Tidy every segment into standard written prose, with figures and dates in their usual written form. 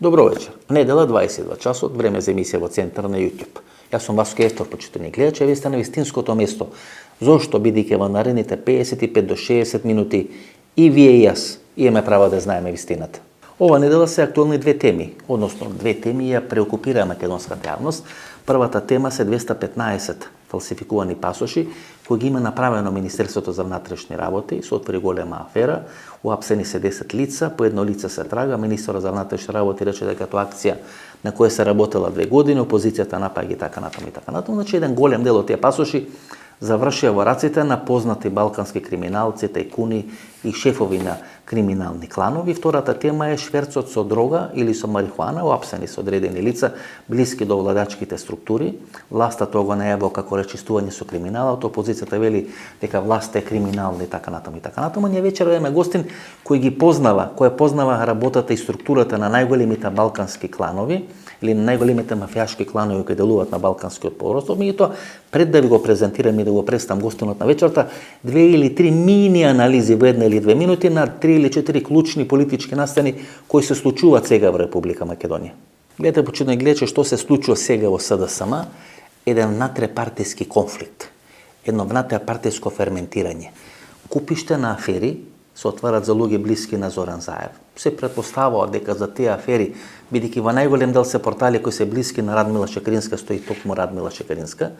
Добро вечер. Недела 22 часот, време за емисија во центар на YouTube. Јас сум Васко Ефтор, почитувани гледачи, вие сте на вистинското место. Зошто? Бидејќи во наредните 55 до 60 минути и вие и јас имаме право да знаеме вистината. Ова недела се актуелни две теми, односно две теми ја преокупира македонската јавност. Првата тема се 215 фалсификувани пасоши кои ги има направено Министерството за внатрешни работи, се отвори голема афера, уапсени се 10 лица, по едно лице се трага, министерот за внатрешни работи рече дека тоа акција на која се работела 2 години, опозицијата напаѓа ги така натаму. Значи еден голем дел од тие пасоши завршија во раците на познати балкански криминалци, тајкуни и шефови на криминални кланови. Втората тема е шверцот со дрога или со марихуана, уапсени со одредени лица блиски до владачките структури. Власта тоа го најавува како речистување со криминалот, опозицијата вели дека власта е криминална и така натаму. Ние вечера имаме гостин кој познава работата и структурата на најголемите балкански кланови или на најголемите мафијашки кланови кои делуваат на балканскиот полуостров. Меѓутоа, пред да ви го презентирам и да го представам гостинот на вечерта, 2 или 3 мини анализи во 1 или 2 минути на 3 или 4 клучни политички настани кои се случуваат сега во Република Македонија. Гледате, почитувани гледачи, што се случува сега во СДСМ, еден внатре-партиски конфликт, едно внатре-партиско ферментирање. Купиште на афери се отварат за луѓе блиски на Зоран Заев. Се претпоставува дека за тие афери, бидејќи во најголем дел се портали кои се блиски на Радмила Шекеринска, стои токму Радмила Шекеринска,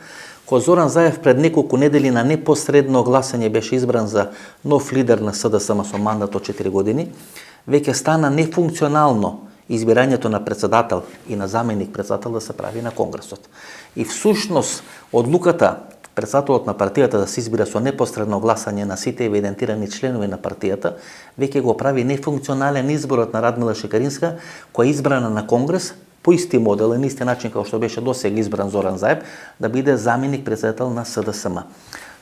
кој Зоран Заев пред неколку недели на непосредно гласање беше избран за нов лидер на СДСМ со мандат од 4 години, веќе стана нефункционално избирањето на председател и на заменик председател да се прави на Конгресот. И всушност одлуката председателот на партијата да се избира со непосредно гласање на сите евидентирани членови на партијата, веќе го прави нефункционален изборот на Радмила Шекеринска, која е избрана на Конгрес по исти модел и на исти начин како што беше досега избран Зоран Заев, да биде заменик председател на СДСМ.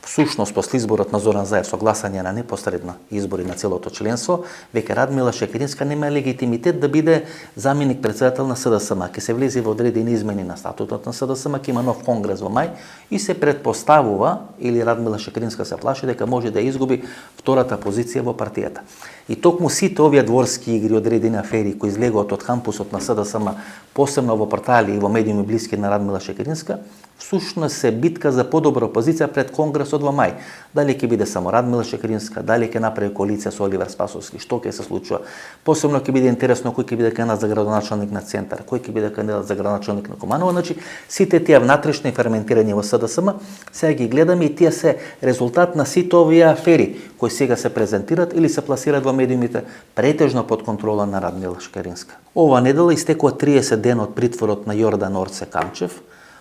Всушност, после изборот на Зоран Заев со гласање на непосредно избори на целото членство, веќе Радмила Шекеринска нема легитимитет да биде заменик председател на СДСМ. Ке се влезе во одредени измени на статутот на СДСМ, ке има нов конгрес во мај и се предпоставува, или Радмила Шекеринска се плаши дека може да изгуби втората позиција во партијата. И токму сите овие дворски игри, одредени афери кои излегуваат од кампусот на СДСМ, посебно во портали и во медиуми блиски на Радмила Шекеринска, всушност се битка за подобра позиција пред Конгресот во мај. Дали ќе биде само Радмила Шекеринска, дали ќе направи коалиција со Оливер Спасовски, што ќе се случува. Посебно ќе биде интересно кој ќе биде кандидат за градоначалник на Центар, кој ќе биде кандидат за градоначалник на Куманово. Значи, сите тие внатрешни ферментирања во СДСМ, сега ги гледаме и тие се резултат на сите овие афери кои сега се презентираат или се пласираат во медиумите, претежно под контрола на Радмила Шекеринска. Ова недела истекува 30 дена од притворот на Јордан Орце Камчев.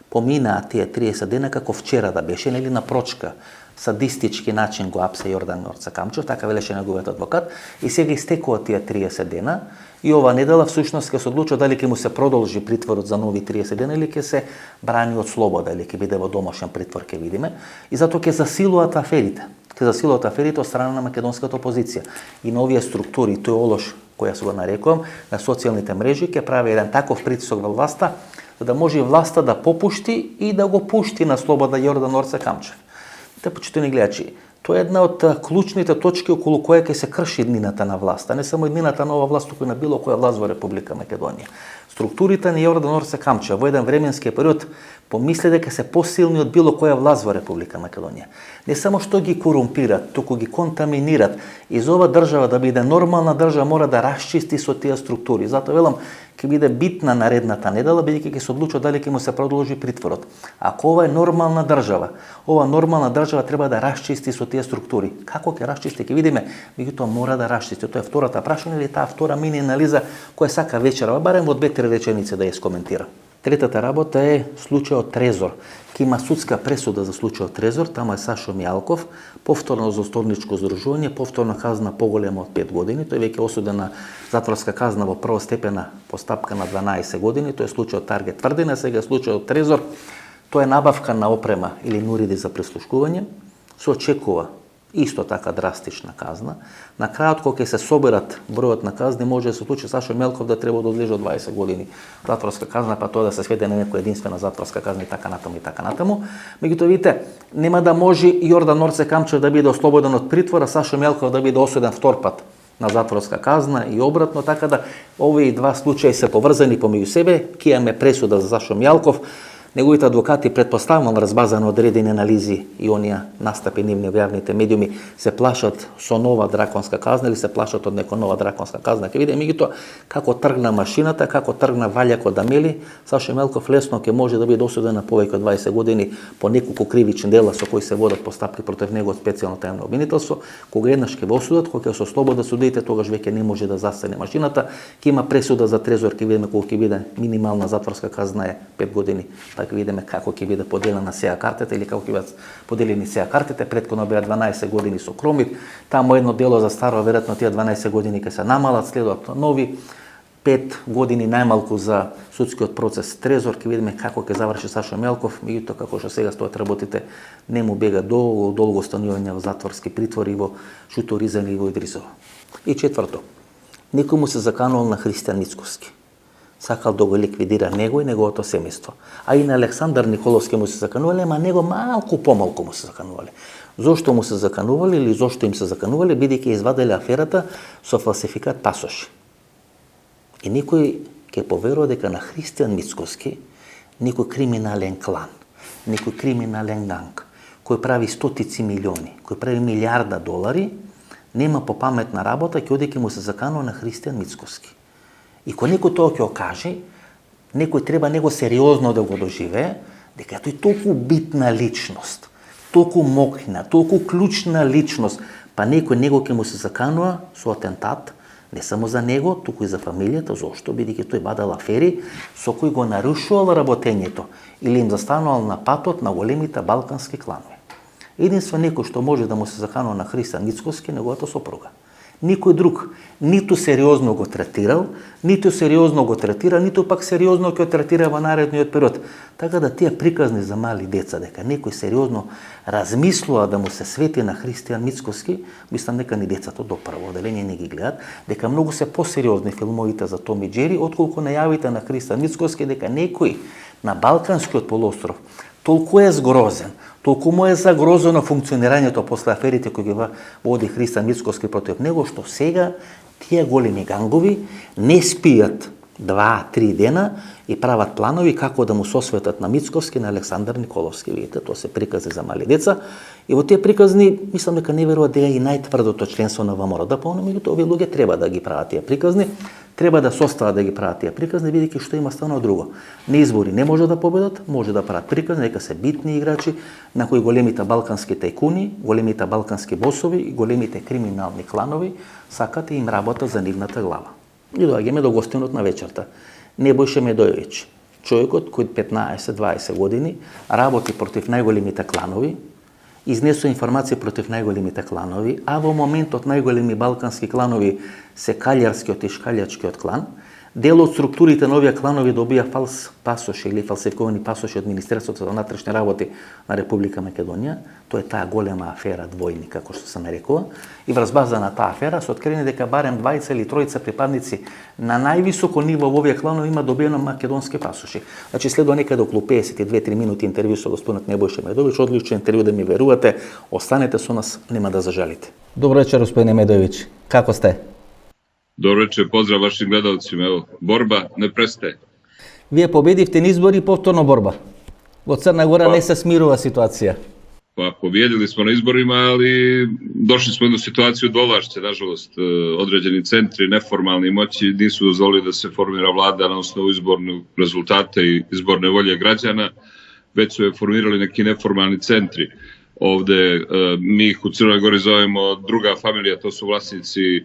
Поминаа тие 30 дена како вчера да беше, нели на прочка, садистички начин го апсе Јордан Орце Камчев, така велеше неговиот адвокат, и сега истекува тие 30 дена, и ова недела всушност ќе се одлучи дали ќе му се продолжи притворот за нови 30 дена или ќе се брани од слобода, или ќе биде во домашен притвор, ќе видиме, и затоа ќе засилуваат аферите. Ќе засилуваат аферите од страна на македонската опозиција. И новија структури, тој олош која се го нарекувам, на социјалните мрежи, ќе прави еден таков притисок во власта, за да може власта да попушти и да го пушти на слобода Јордан Орце Камчев. Те почитувани гледачи, тоа е една од клучните точки околу која ќе се крши иднината на власта, не само иднината на ова власт, туку и на било која власт во Република Македонија. Структурите на Јордан Орце Камчев во еден временски период помисли дека се посилни од било која власт во Република Македонија. Не само што ги корумпират, туку ги контаминират. И за ова држава да биде нормална држава мора да расчисти со тие структури. Затоа велам, ќе биде битна наредната недела, бидејќи ќе се одлучи дали ќе му се продолжи притворот. Ако ова е нормална држава треба да расчисти со тие структури. Како ќе расчисти, ќе видиме, меѓутоа мора да расчисти. Тоа е втората прашање или таа втора мини анализа која сака вечера, барем во 2-3 реченици да ја скоментира. Третата работа е случајот Трезор. Ке има судска пресуда за случајот Трезор, тама е Сашо Мијалков, повторно за усторничко здружување, повторна казна поголема од 5 години, тој веќе осуден на затворска казна во првостепена постапка на 12 години, тој е случајот Таргет Тврдина, сега е случајот Трезор, тоа е набавка на опрема или нуриди за прислушкување, се очекува исто така драстична казна. На крајот, кога ќе се соберат бројот на казни, може да се случи Сашо Мелков да треба да одлежи 20 години затворска казна, па тоа да се сведе на некоја единствена затворска казна и така натаму. Меѓутоа, видите, нема да може Јордан Орце Камчев да биде ослободен од притвора, Сашо Мелков да биде осуден втор пат na zatvorska kazna i obratno, tako da ovi dva slučaja se povrzani pomiju sebe, kija me presuda za Sašo Mjalkov, неговите адвокати, предпоставам, разбазано одредени анализи и онија настапи нивни во јавните медиуми, се плашат со нова драконска казна или се плашат од нека нова драконска казна. Ке видиме меѓутоа како тргна машината, како тргна валјакот да мели, Сашо Мелков лесно ќе може да биде осуден на повеќе од 20 години по неколку кривични дела со кои се водат постапки против него од специјално тајно обвинителство. Кога еднаш ќе го осудат, кога ќе се ослободат судиите, тогаш веќе не може да застане машината. Ќе има пресуда за трезор, ќе видиме колку ќе биде минимална затворска казна е 5 години. Така видиме како ќе биде поделена сеја картата или како ќе бидат поделени сеја картите. Претходно беа 12 години со Кромит. Тамо едно дело за старо, веројатно тие 12 години ќе се намалат, следот нови 5 години најмалку за судскиот процес Трезор. Ќе видиме како ќе заврши Сашо Мелков, меѓутоа како што сега стојат работите, не му бега долго останување во затворски притвори во Шуторизан и во Идрисово. И четврто, некој му се заканувал на Христијан Мицковски. Сакал да го ликвидира него и неговото семејство. А и на Александар Николовски му се заканувале, ама него малку помалку му се заканувале. Зошто му се заканувале или зошто им се заканувале, бидејќи изваделе аферата со фалсификат пасоши. И никој ќе поверува дека на Христијан Мицковски, некој криминален клан, некој криминален ганг, кој прави стотици милиони, кој прави милиарда долари, нема по паметна работа, ќе оди ќе му се заканува на Христијан Мицковски. И кога некој тоа ќе окаже, некој треба него сериозно да го доживее, дека тој толку битна личност, толку мокна, толку клучна личност, па некој него ќе му се заканува со атентат, не само за него, туку и за фамилијата, зошто? Бидејќи тој бадал афери со кои го нарушувал работењето или им застанувал на патот на големите балкански кланови. Единствено некој што може да му се заканува на Христијан Мицковски, неговата сопруга. Никој друг ниту сериозно го третирал, ниту сериозно го третира, ниту пак сериозно ќе третира во наредниот период. Така да тие приказни за мали деца, дека некој сериозно размислува да му се свети на Христијан Мицковски, мислам дека ни децата до прво оделение не ги гледат, дека многу се посериозни филмовите за Том и Џери, отколку најавите на Христијан Мицковски дека некој на Балканскиот полуостров толку е згрозен, толку му е загрозено функционирањето после аферите кои ги води Христијан Мицковски против него, што сега тие големи гангови не спијат 2-3 дена и прават планови како да му сосветат на Мицковски, на Александар Николовски. Видите, тоа се приказни за мали деца. И во тие приказни, мислам дека не веруваат дека и најтврдото членство на ВМРО да полно, меѓутоа овие луѓе треба да ги прават тие приказни, треба да состават да ги прават тие приказни, бидејќи што има станува друго. На избори не може да победат, може да прават приказни, дека се битни играчи на кои големите балкански тајкуни, големите балкански босови и големите криминални кланови сакат и им работат за нивната глава. И доаѓаме до гостинот на вечерта. Небојше Медојевиќ, човекот кој 15-20 години работи против најголемите кланови, изнесува информации против најголемите кланови, а во моментот најголеми балкански кланови се калјарскиот и шкалјачкиот клан. Дел од структурите на овие кланови добија фалс пасоши или фалсификовани пасоши од Министерството за внатрешни работи на Република Македонија. Тоа е таа голема афера двојни, како што се нарекува. И врз база на таа афера се открени дека барем 20 или 30 припадници на највисоко ниво во овие кланови има добиено македонски пасоши. Значи следува некаде околу 52-3 минути интервју со господинот Небојша Медојевиќ, одличен интервју да ми верувате. Останете со нас, нема да зажалите. Добро вечер, господине Медојевиќ. Како сте? Dobro večer, pozdrav vašim gledalcima. Evo, borba ne prestaje. Вие победивте на избори и повторно борба. Во Црна Гора не се смирува ситуација. Pa pobijedili smo na izborima, ali došli smo u jednu situaciju dolašće, nažalost. Određeni centri neformalni moći nisu dozvolili da se formira vlada na osnovu izbornog rezultata i izborne volje građana, već su je formirali neki neformalni centri. Ovde mi ih u Crnoj Gori zovemo druga familija, to su vlasnici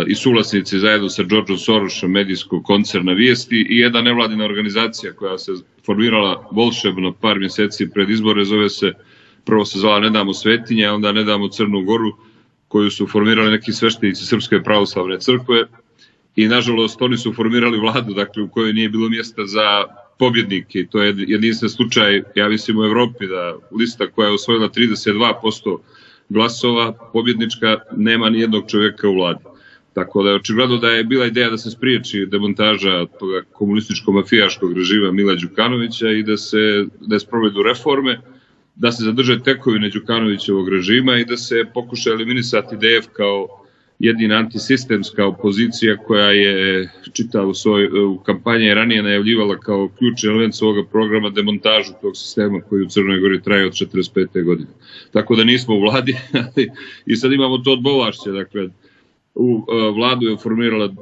i suvlasnici zajedno sa Georgeom Sorosom medijskog koncerna Vijesti i jedna nevladina organizacija koja se formirala volšebno par mjeseci pred izbore, prvo se zvala Ne damo svetinje, a onda Ne damo Crnu Goru, koju su formirali neki sveštenici Srpske pravoslavne crkve i nažalost oni su formirali vladu, dakle u kojoj nije bilo mjesta za pobjednike. To je jedinstven slučaj, ja mislim u Evropi, da lista koja je osvojila 32% glasova pobjednička nema ni jednog čovjeka u vladi. Tako da je očigledno da je bila ideja da se spriječi demontaža toga komunističko-mafijaškog režima Mila Đukanovića i da se sprovedu reforme, da se zadrže tekovine Đukanovićevog režima i da se pokuša eliminisati DF kao jedina antisistemska opozicija koja je u kampanji ranije najavljivala kao ključni element svoga programa demontažu tog sistema koji u Crnoj Gori traje od 45. godine. Tako da nismo u vladi i sad imamo to odbolašće. Dakle, vladu je formirala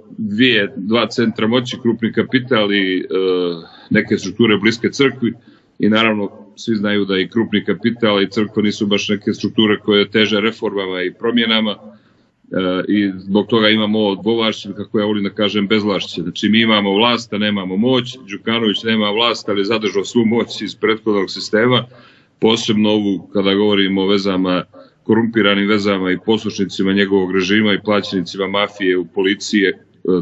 dva centra moći, krupni kapital i neke strukture bliske crkvi i naravno svi znaju da i krupni kapital i crkva nisu baš neke strukture koje teže reformama i promjenama i zbog toga imamo ovo dvovlašće, kako ja volim da kažem, bezvlašće. Znači mi imamo vlast, a nemamo moć, Đukanović nema vlast, ali je zadržao svu moć iz prethodnog sistema, posebno ovu kada govorimo o vezama, korumpiranim vezama i poslušnicima njegovog režima i plaćenicima mafije u policiji,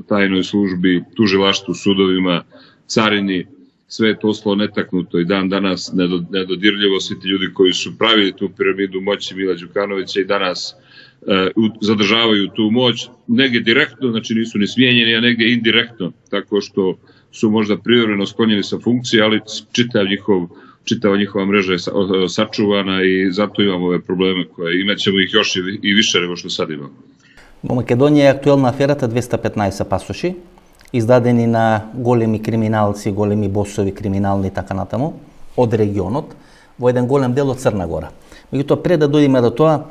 tajnoj službi, tužilaštvu, sudovima, carini, sve je to ostalo netaknuto i dan danas nedodirljivo. Svi ti ljudi koji su pravili tu piramidu moći Mila Đukanovića i danas zadržavaju tu moć, negdje direktno, znači nisu ni smijenjeni, a negdje indirektno, tako što su možda privremeno sklonjeni sa funkcije, ali čitava njihova mreža je sačuvana i zato imamo ove probleme koje imaćemo ih još i više nego što sad imamo. Во Македонија е актуелна аферата 215 пасоши, издадени на големи криминалци, големи босови криминални и така натаму, од регионот, во еден голем дел од Црна Гора. Меѓутоа, пред да дојдеме до тоа,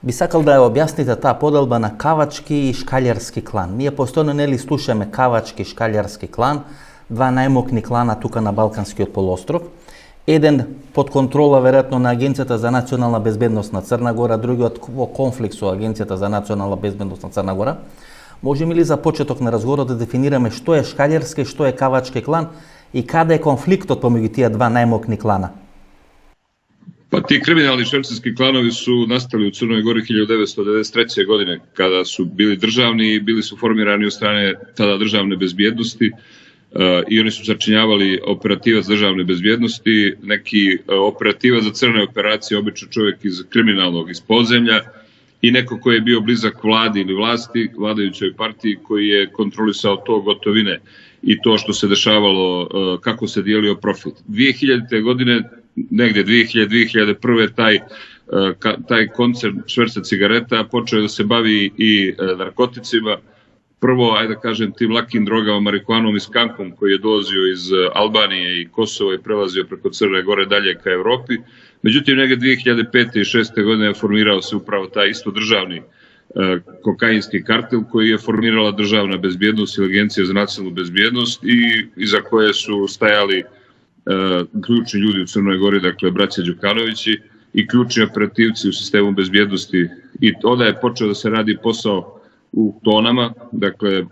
би сакал да ја објасните таа поделба на Кавачки и Шкалјарски клан. Ние постојано нели слушаме Кавачки и Шкалјарски клан, два најмокни клана тука на Балканскиот полуостров. Еден под контрола веројатно на Агенцијата за национална безбедност на Црна Гора, другиот во конфликт со Агенцијата за национална безбедност на Црна Гора. Можеме ли за почеток на разговорот да дефинираме што е Шкалјарски, што е Кавачки клан и каде е конфликтот помеѓу тие два најмокни клана? Pa ti kriminalni švercerski klanovi su nastali u Crnoj Gori 1993. godine kada su bili državni i bili su formirani od strane tada državne bezbjednosti i oni su sačinjavali operativac državne bezbjednosti, neki operativac za crne operacije, obično čovjek iz kriminalnog, iz podzemlja i neko koji je bio blizak vladi ili vlasti, vladajućoj partiji koji je kontrolisao to gotovine i to što se dešavalo, kako se dijelio profit. 2000. godine negdje 2000-2001. taj koncern šverca cigareta počeo da se bavi i narkoticima. Prvo, ajde da kažem, tim lakim drogama, marihuanom i skankom koji je dolazio iz Albanije i Kosova i prelazio preko Crne Gore dalje ka Evropi. Međutim, negdje 2005. i 2006. godine formirao se upravo taj isto državni kokainski kartel koji je formirala državna bezbjednost ili Agencija za nacionalnu bezbjednost i iza koje su stajali ključni ljudi u Crnoj Gori, dakle braća Đukanovići i ključni operativci u sistemu bezbjednosti. I onda je počeo da se radi posao u tonama, dakle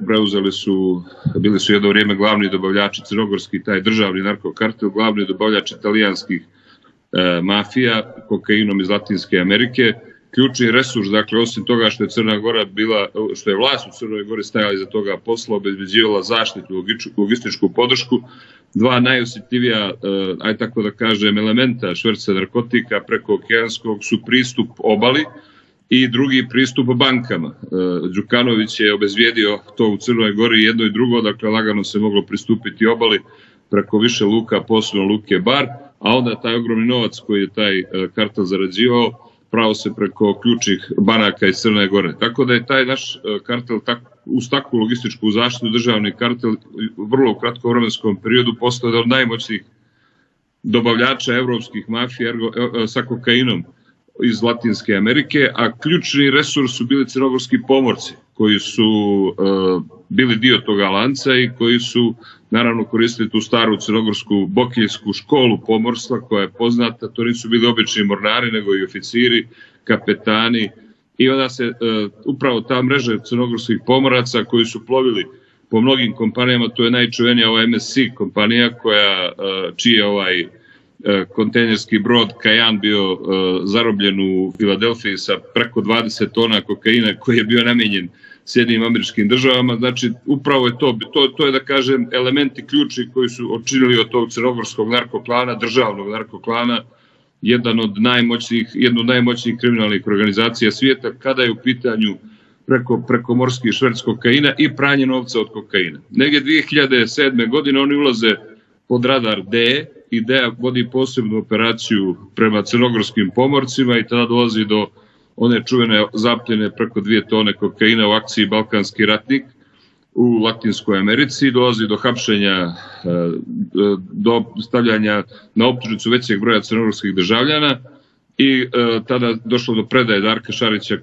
bili su jedno vrijeme glavni dobavljači crnogorski, taj državni narkokartel, glavni dobavljač italijanskih mafija, kokainom iz Latinske Amerike. Ključni resurs, dakle, osim toga što je Crna Gora što je vlast u Crnoj Gori stajala iza toga posla, obezbeđivala zaštitu, logističku podršku, dva najosjetljivija, aj tako da kažem, elementa šverca narkotika preko okeanskog su pristup obali i drugi pristup bankama. Đukanović je obezvijedio to u Crnoj Gori jedno i drugo, dakle lagano se moglo pristupiti obali preko više luka, posebno luke Bar, a onda taj ogromni novac koji je taj kartel zarađivao pravo se preko ključnih banaka iz Crne Gore. Tako da je taj naš kartel uz takvu logističku zaštitu, državni kartel, vrlo u kratkom vremenskom periodu postao jedan od najmoćnijih dobavljača evropskih mafija sa kokainom iz Latinske Amerike, a ključni resurs su bili crnogorski pomorci koji su bili dio toga lanca i koji su naravno koristili tu staru crnogorsku bokeljsku školu pomorstva koja je poznata. To nisu bili obični mornari nego i oficiri, kapetani i onda se upravo ta mreža crnogorskih pomoraca koji su plovili po mnogim kompanijama, to je najčuvenija ova MSC kompanija čiji je ovaj kontejnerski brod Kajan bio zarobljen u Filadelfiji sa preko 20 tona kokaina koji je bio namijenjen Sjedinjenim Američkim Državama. Znači, upravo je to je da kažem elementi ključni koji su odčinili od tog crnogorskog narkoklana, državnog narkoklana, jednu od najmoćnijih kriminalnih organizacija svijeta kada je u pitanju prekomorski šverc kokaina i pranje novca od kokaina. Negdje 2007. godine oni ulaze pod radar D i D vodi posebnu operaciju prema crnogorskim pomorcima i tada dolazi do one čuvene zapljene preko 2 tone kokaina u akciji Balkanski ratnik u Latinskoj Americi, dolazi do hapšenja, do stavljanja na optužnicu većeg broja crnogorskih državljana i tada došlo do predaje Darka Šarića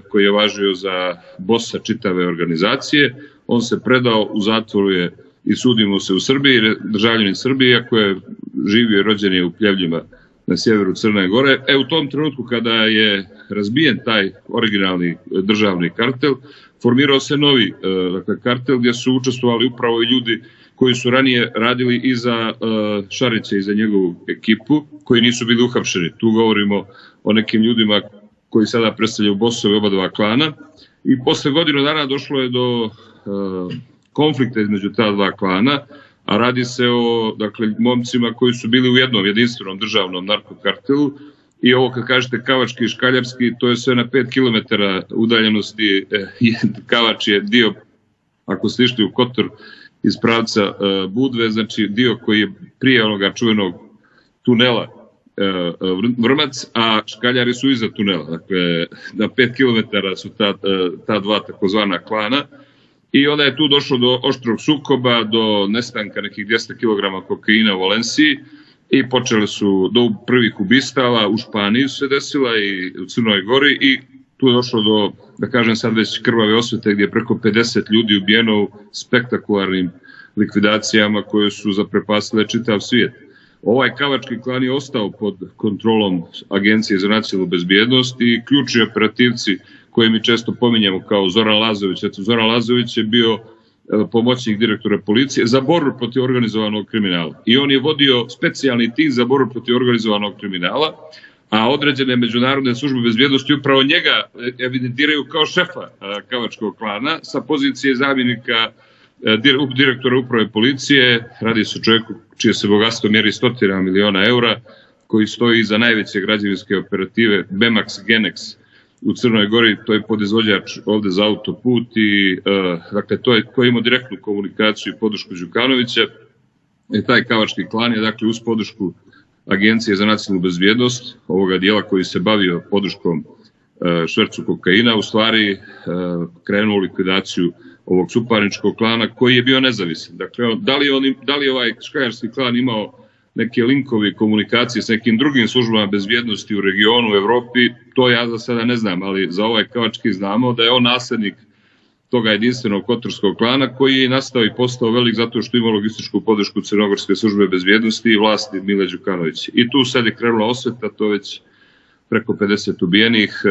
koji je važio za bossa čitave organizacije. On se predao, u zatvoru je i sudimo se u Srbiji, državljanin Srbije, iako je živio i rođen je u Pljevljima na sjeveru Crne Gore. U tom trenutku kada je razbijen taj originalni državni kartel, formirao se novi kartel gdje su učestvovali upravo i ljudi koji su ranije radili i za Šarića i za njegovu ekipu, koji nisu bili uhapšeni. Tu govorimo o nekim ljudima koji sada predstavljaju bosove oba dva klana. I posle godinu dana došlo je do konflikta između ta dva klana, a radi se o momcima koji su bili u jednom jedinstvenom državnom narkokartelu. I ovo kad kažete Kavački i Škaljarski, to je sve na 5 km udaljenosti. Kavač je dio, ako ste išli u Kotor iz pravca Budve, znači dio koji je prije onoga čuvenog tunela Vrmac, a Škaljari su iza tunela. Dakle, na 5 km su ta dva takozvana klana. I onda je tu došlo do oštrog sukoba, do nestanka nekih 200 kg kokaina u Valenciji i počeli su do prvih ubistava, u Španiji su se desila i u Crnoj Gori i tu je došlo do, da kažem sad već krvave osvete gdje je preko 50 ljudi ubijeno u spektakularnim likvidacijama koje su zaprepastile čitav svijet. Ovaj Kavački klan je ostao pod kontrolom Agencije za nacionalnu bezbjednost i ključni operativci koje mi često pominjemo kao Zoran Lazović. Zoran Lazović je bio pomoćnik direktora policije za borbu protiv organizovanog kriminala. I on je vodio specijalni tim za borbu protiv organizovanog kriminala, a određene međunarodne službe bezbjednosti upravo njega evidentiraju kao šefa Kavačkog klana sa pozicije zamjenika direktora uprave policije. Radi se o čovjeku čije se bogatstvo mjeri 100 miliona eura, koji stoji iza najveće građevinske operative Bemax Genex u Crnoj Gori. To je podizvođač ovde za autoput i dakle to je koji ima direktnu komunikaciju i podršku Đukanovića. Taj Kavački klan je dakle uz podršku Agencije za nacionalnu bezbjednost ovoga dijela koji se bavio podrškom švercu kokaina u stvari krenuo u likvidaciju ovog suparničkog klana koji je bio nezavisan. Dakle, da li je ovaj Škajarski klan imao neke linkovi komunikacije s nekim drugim službama bezbjednosti u regionu, u Evropi, to ja za sada ne znam, ali za ovaj Kavački znamo da je on nasljednik toga jedinstvenog kotorskog klana koji je nastao i postao velik zato što ima logističku podršku Crnogorske službe bezbjednosti i vlasti Mile Đukanovića. I tu sad je krenula osveta, to već preko 50 ubijenih,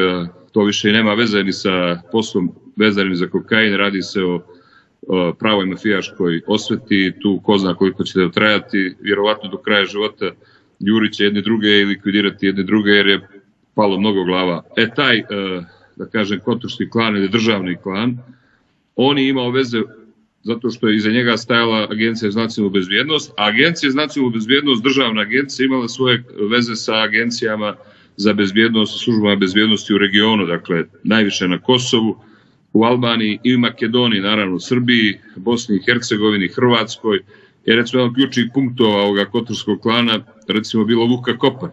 to više i nema veze ni sa poslom vezanim za kokain, radi se o pravoj mafijaškoj osveti, tu ko zna koliko će da trajati, vjerovatno do kraja života Jurića jedni druge i likvidirati jedni druge jer je palo mnogo glava. Taj, da kažem, kotorski klan ili državni klan, on je imao veze zato što je iza njega stajala Agencija za nacionalnu bezbjednost, a Agencija za nacionalnu bezbjednost, državna agencija, imala svoje veze sa agencijama za bezbjednost, službama bezbjednosti u regionu, dakle najviše na Kosovu, u Albaniji i u Makedoniji, naravno u Srbiji, Bosni i Hercegovini, Hrvatskoj. Jer recimo jedan od ključnih punktova ovoga kotorskog klana recimo bilo Luka Koper,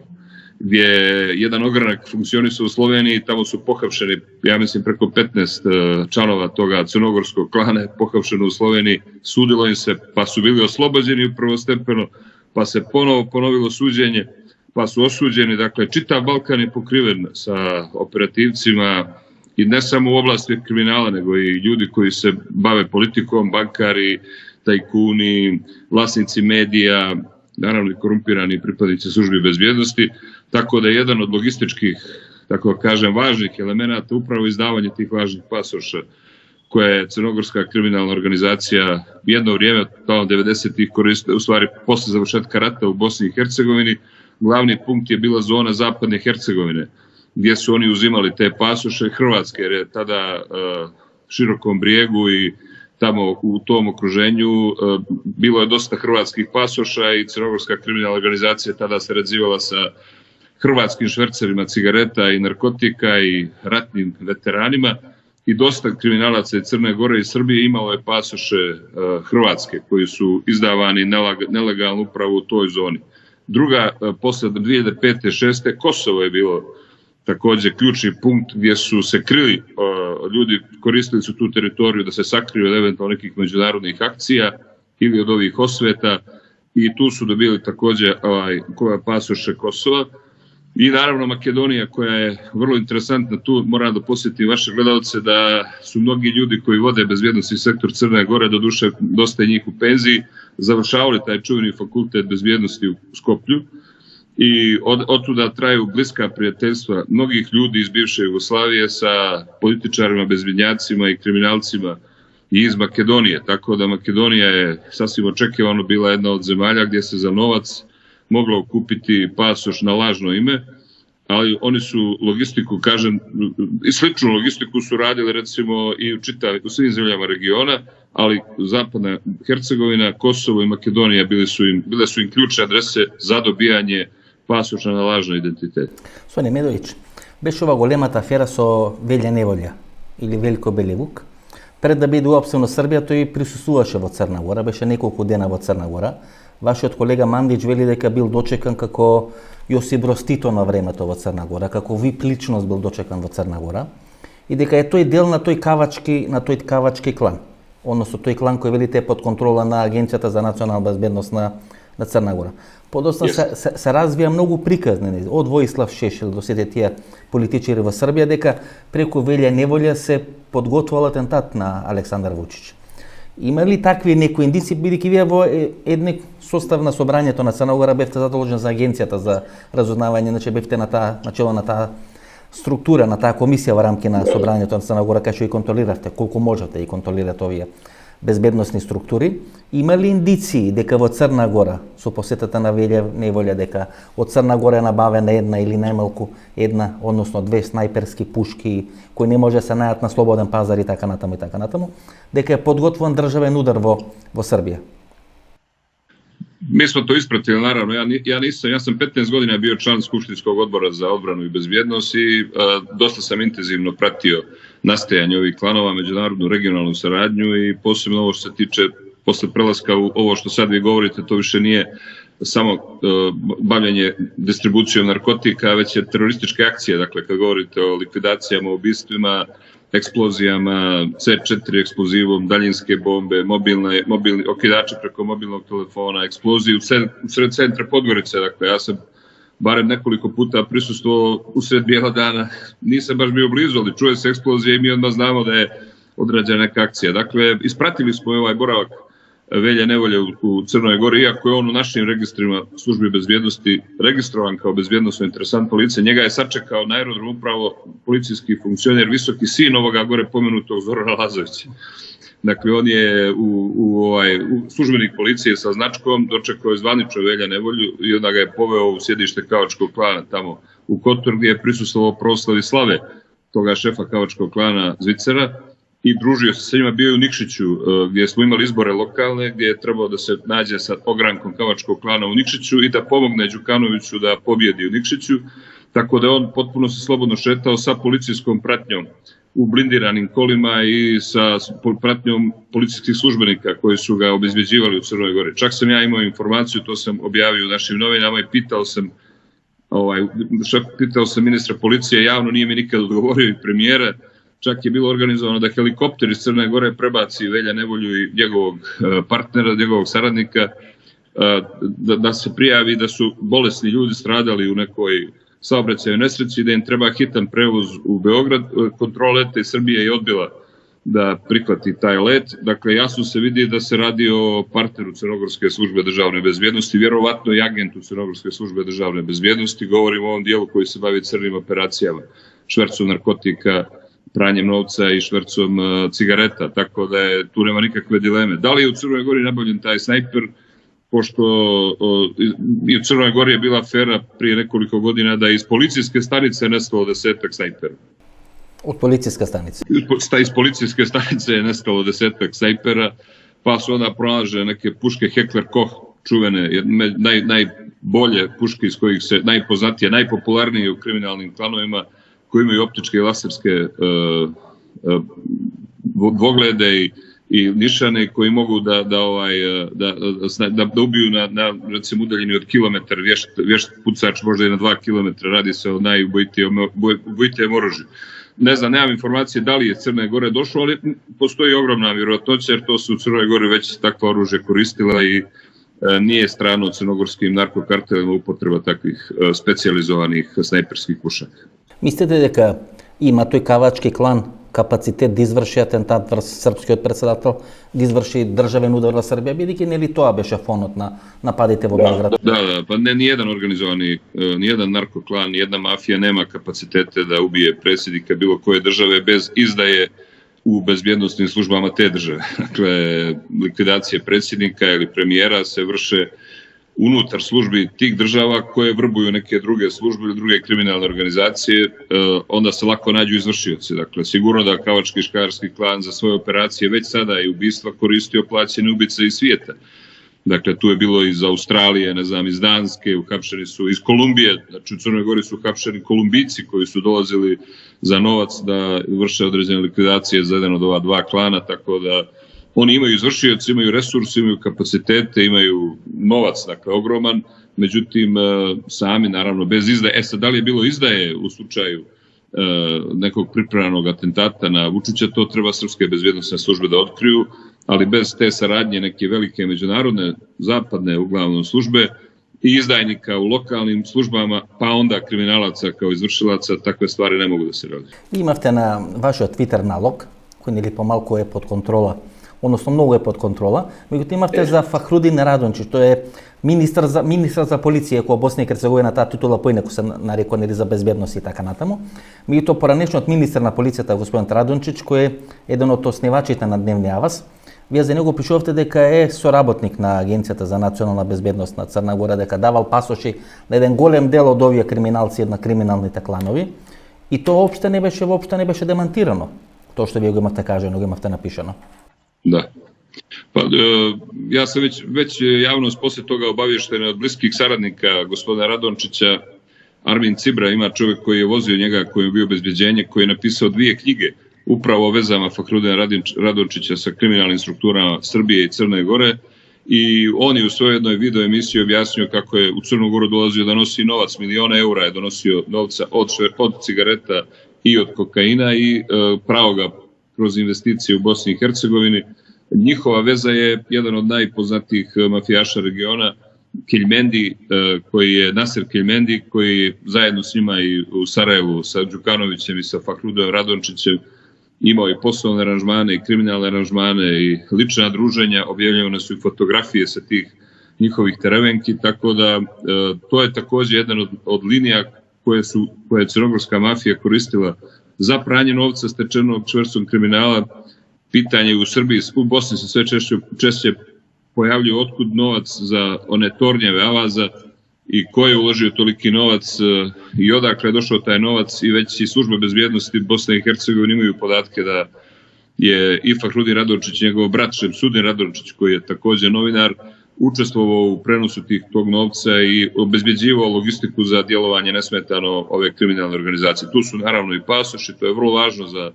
gdje je jedan ogranak funkcionisao u Sloveniji, tamo su pohapšeni, ja mislim, preko 15 članova toga crnogorskog klana pohapšeno u Sloveniji, sudilo im se, pa su bili oslobođeni prvostepeno, pa se ponovilo suđenje, pa su osuđeni. Dakle, čitav Balkan je pokriven sa operativcima i ne samo u oblasti kriminala, nego i ljudi koji se bave politikom, bankari, tajkuni, vlasnici medija, naravno i korumpirani pripadnici službi bezbjednosti, tako da je jedan od logističkih, tako kažem, važnih elemenata upravo izdavanje tih važnih pasoša koje je crnogorska kriminalna organizacija jedno vrijeme, tamo 90-ih koriste, u stvari posle završetka rata u Bosni i Hercegovini. Glavni punkt je bila zona zapadne Hercegovine, gdje su oni uzimali te pasoše Hrvatske, jer je tada Širokom Brijegu i tamo u tom okruženju bilo je dosta hrvatskih pasoša i crnogorska kriminalna organizacija tada se sarađivala sa hrvatskim švercerima cigareta i narkotika i ratnim veteranima i dosta kriminalaca iz Crne Gore i Srbije imalo je pasoše Hrvatske koji su izdavani nelegalno upravo u toj zoni. Druga, posle 2005. 2006. Kosovo je bilo takođe ključni punkt gdje su se krili ljudi, koristili su tu teritoriju da se sakriju od eventualno nekih međunarodnih akcija ili od ovih osveta i tu su dobili takođe pasoše Kosova. I naravno Makedonija koja je vrlo interesantna, tu moram da posjetim vaše gledalce da su mnogi ljudi koji vode bezbjednosti sektor Crne Gore, doduše dosta je njih u penziji, završavali taj čuveni fakultet bezbjednosti u Skoplju i otuda traju bliska prijateljstva mnogih ljudi iz bivše Jugoslavije sa političarima, bezbjednjacima i kriminalcima i iz Makedonije. Tako da Makedonija je sasvim očekivano bila jedna od zemalja gdje se za novac moglo kupiti pasoš na lažno ime, ali oni su logistiku, kažem, i sličnu logistiku su radili recimo i u svim zemljama regiona, ali Zapadna Hercegovina, Kosovo i Makedonija bile su im ključne adrese za dobijanje pasoša na lažno identitet. Сони Медович, беше ова големата афера со Велја Неволја или Велико Беливук. Пред да биде уапсен во Србија, тој присуствуваше во Црна Гора, беше неколку дена во Црна Гора. Вашиот колега Мандич вели дека бил дочекан како Јосип Броз Тито на времето во Црна Гора, како вип личност бил дочекан во Црна Гора и дека е тој дел на тој кавачки клан. Односно тој клан кој велите под контрола на Агенцијата за национална безбедност на Црна Гора. Подоцна се развија многу приказни од Воислав Шешел до сите тие политичари во Србија дека преку Велја Неволја се подготвувал атентат на Александар Вучич. Има ли такви некои индици, бидејќи вие во едни состав на собрањето на Црна Гора бевте задолжен за Агенцијата за разузнавање, значи бевте на чело на таа структура, на таа комисија во рамки на собрањето на Црна Гора, кај што и контролиравте колку можете и контролирате овие безбедносни структури. Има ли индиции дека во Црна Гора, со посетата на Велја Неволја, дека од Црна Гора е набавена една или најмалку една, односно две снајперски пушки кои не може да се најдат на слободен пазар и така натаму, дека е подготвуван државен удар во Србија? Mi smo to ispratili, naravno. Ja sam 15 godina bio član Skupštinskog odbora za odbranu i bezbjednost i dosta sam intenzivno pratio nastajanje ovih klanova, međunarodnu regionalnu saradnju i posebno ovo što se tiče posle prelaska u ovo što sad vi govorite, to više nije samo bavljanje distribucijom narkotika, već je terorističke akcije. Dakle, kad govorite o likvidacijama, ubistvima, eksplozijama, C4 eksplozivom, daljinske bombe, mobilni okidači preko mobilnog telefona, eksplozije u sred centra Podgorice. Dakle, ja sam barem nekoliko puta prisustvovao usred bijela dana, nisam baš bio blizu, ali čuje se eksplozija i mi odmah znamo da je odrađena neka akcija. Dakle, ispratili smo ovaj boravak Velje Nevolje u Crnoj Gori, iako je on u našim registrima službi bezbjednosti registrovan kao bezbjednosno interesantno lice. Njega je sačekao na aerodromu upravo policijski funkcioner, visoki sin ovoga gore pomenutog Zorana Lazovića. Dakle, on je u službenik policije sa značkom, dočekao je zvanično Velja Nevolju i onda ga je poveo u sjedište Kavačkog klana tamo u Kotor, gdje je prisustvovao proslavi slave toga šefa Kavačkog klana Zvicera i družio se sa njima. Bio je u Nikšiću gdje smo imali izbore lokalne, gdje je trebao da se nađe sa ogrankom Kavačkog klana u Nikšiću i da pomogne Đukanoviću da pobjedi u Nikšiću, tako da on potpuno se slobodno šetao sa policijskom pratnjom u blindiranim kolima i sa pratnjom policijskih službenika koji su ga obezbeđivali u Crnoj Gori. Čak sam ja imao informaciju, to sam objavio u našim novinama i pitao sam ministra policije, javno nije mi nikad odgovorio, i premijera. Čak je bilo organizovano da helikopter iz Crne Gore prebaci Velja Nevolju i njegovog partnera, njegovog saradnika, da se prijavi da su bolesni ljudi stradali u nekoj saobraćajnoj nesreći, da im treba hitan prevoz u Beograd. Kontrola leta iz Srbije je odbila da prihvati taj let. Dakle, jasno se vidi da se radi o partneru Crnogorske službe državne bezbjednosti, vjerovatno i agentu Crnogorske službe državne bezbjednosti. Govorim o ovom dijelu koji se bavi crnim operacijama, švercom narkotika, pranjem novca i švercom cigareta, tako da tu nema nikakve dileme. Da li je u Crnoj Gori nabavljen taj snajper, pošto i u Crnoj Gori je bila afera prije nekoliko godina da iz policijske stanice je nestalo 10-ak snajpera. Od policijske stanice? Iz policijske stanice je nestalo 10-ak snajpera, pa su onda pronađene neke puške Heckler Koch, čuvene, najbolje puške iz kojih se najpoznatije, najpopularnije u kriminalnim klanovima, koji imaju optičke i laserske dvoglede i nišane koji mogu da ubiju na recimo udaljeni od kilometar vješt pucač, možda i na 2 kilometra, radi se o najubojitijem oružju. Ne znam, nemam informacije da li je Crne Gore došlo, ali postoji ogromna vjerojatnoća jer to su u Crnoj Gori već takva oružje koristila i nije strano crnogorskim narkokartelima upotreba takvih specijalizovanih snajperskih pušaka. Mislite дека има тој кавачки клан капацитет да изврши атентат врз српскиот председател, да изврши државен удар на Србија, бидејќи нели тоа беше фонот на нападите во Белград? Да, па ниједан организовани, ниједан наркоклан, ниједна мафија нема капацитете да убие председника било које државе без издаje u bezbjednostnim službama te države. Dakle, likvidacije predsjednika ili premijera se vrše unutar službi tih država koje vrbuju neke druge službe ili druge kriminalne organizacije, onda se lako nađu izvršioci. Dakle, sigurno da Kavački škarski klan za svoje operacije već sada i ubistva koristio plaćene ubice iz svijeta. Dakle, tu je bilo iz Australije, ne znam, iz Danske, uhapšeni su iz Kolumbije, znači u Crnoj Gori su uhapšeni Kolumbijci koji su dolazili za novac da vrše određene likvidacije za jedan od ova dva klana, tako da oni imaju izvršioci, imaju resurse, imaju kapacitete, imaju novac, dakle, ogroman, međutim, sami, naravno, bez izdaje. Sad, da li je bilo izdaje u slučaju nekog pripremanog atentata na Vučića, to treba srpske bezbjednosne službe da otkriju, ali bez te saradnje neke velike međunarodne, zapadne uglavnom službe i izdajnika u lokalnim službama, pa onda kriminalaca kao izvršilaca, takve stvari ne mogu da se radi. Имавте на вашиот Твитер налог, кој нели помалку е под контрола, односно многу е под контрола, меѓутоа имавте за Фахрудин Радончич, тој е министар за полиција кој Босна и Херцеговина, таа титула поинаку се нарекува нели за безбедност и така натаму. Меѓутоа поранешниот министар на полицијата господин Радончич, кој е еден од основачите на Дневни Аваз, вие за него пишувавте дека е соработник на Агенцијата за национална безбедност на Црна Гора, дека давал пасоши на еден голем дел од овие криминалци, на криминалните кланови, и тоа воопште не беше демантирано. Тоа што вие го имавте кажано, го имавте напишано. Da. Pa, ja sam već javnost poslije toga obavještena od bliskih saradnika gospodina Radončića. Armin Cibra ima čovjek koji je vozio njega, koji je bio obezbeđenje, koji je napisao 2 knjige upravo o vezama Fahrudina Radončića sa kriminalnim strukturama Srbije i Crne Gore. I on je u svojoj jednoj video emisiji objasnio kako je u Crnu Goru dolazio da nosi novac, milione eura je donosio novca od cigareta i od kokaina i pravo ga kroz investicije u Bosni i Hercegovini. Njihova veza je jedan od najpoznatijih mafijaša regiona, Kiljmendi, koji je Nasir Kiljmendi, koji zajedno s njima i u Sarajevu sa Đukanovićem i sa Fahrudinom Radončićem imao i poslovne aranžmane i kriminalne aranžmane i lična druženja, objavljene su i fotografije sa tih njihovih terevenki, tako da to je također jedan od linija koje je crnogorska mafija koristila za pranje novca stečenog čvrstom kriminala. Pitanje u Srbiji, u Bosni se sve češće pojavljuje otkud novac za one tornjeve Avaza i ko je uložio toliki novac i odakle je došao taj novac, i već i službe bezbjednosti Bosne i Hercegovine imaju podatke da je i Fahrudin Radončić, njegov brat Šemsudin Radončić, koji je također novinar, učestvovao u prenosu tog novca i obezbjeđivao logistiku za djelovanje nesmetano ove kriminalne organizacije. Tu su naravno i pasoši, to je vrlo važno za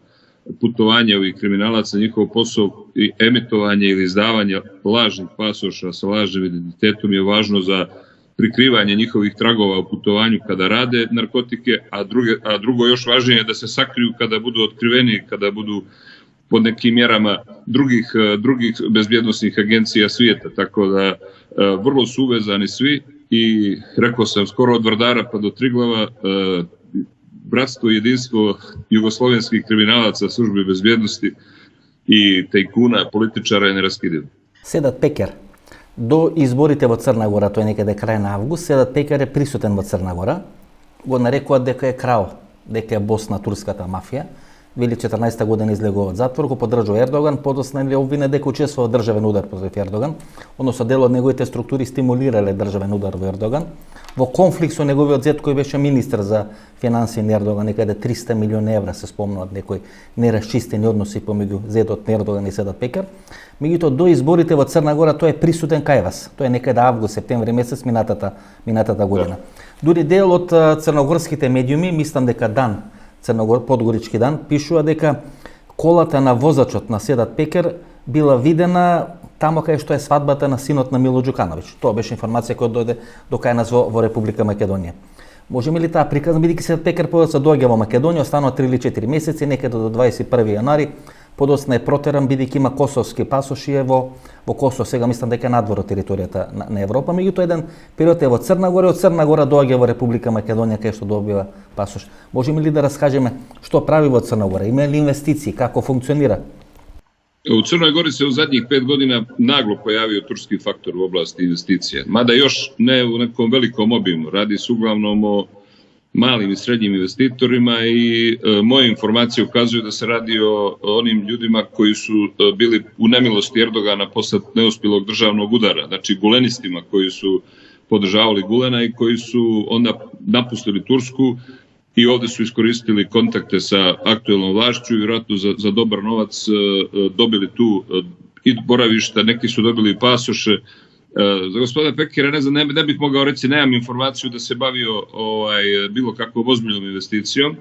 putovanje ovih kriminalaca, njihov posao i emitovanje ili izdavanje lažnih pasoša sa lažnim identitetom je važno za prikrivanje njihovih tragova u putovanju kada rade narkotike, a drugo još važnije je da se sakriju kada budu otkriveni, kada budu pod nekim mjerama drugih bezbjednostnih agencija svijeta, tako da vrlo su uvezani svi i rekao sam skoro od Vardara pa do Triglava, bratstvo i jedinstvo jugoslovenskih kriminalaca, službe bezbjednosti i tajkuna, političara je neraskidivo. Sedat Пекер, до изборите во Црна Гора, тој некаде крај на август, Седат Пекер е присутен во Црна Гора, го нарекуваат дека е крал, дека е бос на турската мафија. 2014 година излегува од затвор, го поддржува Ердоган, подоцна е обвинет дека учествува во државен удар против Ердоган, односно дел од неговите структури стимулирале државен удар во Ердоган. Во конфликт со неговиот зет кој беше министар за финансии на Ердоган, некаде 300 милиони евра се спомнуваат некои нерасчистени односи помеѓу зетот на Ердоган и Седат Пекер. Меѓутоа до изборите во Црна Гора тој е присутен кај вас. Тој е некаде август, септември месец минатата година. Дури дел од црногорските медиуми, мислам дека Подгорички дан, пишува дека колата на возачот на Седат Пекер bila videna tamo kај што е свадбата на синот на Мило Ѓукановиќ. Тоа беше информација која дојде до кај нас во Република Македонија. Можеме ли таа приказна, бидејќи се Пекар Повеца доаѓа во Македонија, останува 3 или 4 месеци, некаде до 21 јанари, подоцна е протеран бидејќи има косовски пасоши е во Косово, сега мислам дека е надвор од територијата на Европа, меѓутоа еден период е во Црна Гора, од Црна Гора доаѓа во Република Македонија кај што добива пасош. Можеме ли да раскажеме што прави во Црна Гора? Има ли инвестиции, како функционира? U Crnoj Gori se u zadnjih 5 godina naglo pojavio turski faktor u oblasti investicija, mada još ne u nekom velikom obimu. Radi se uglavnom o malim i srednjim investitorima i moje informacije ukazuju da se radi o onim ljudima koji su bili u nemilosti Erdogana posle neuspjelog državnog udara, znači gulenistima koji su podržavali Gulena i koji su onda napustili Tursku i ovde su iskoristili kontakte sa aktuelnom vlašću i vjerojatno za dobar novac dobili tu i boravišta, neki su dobili pasoše. Za gospodina Pekira ne znam, ne bih mogao reći, nemam informaciju da se bavio bilo kakvom ozbiljnom investicijom,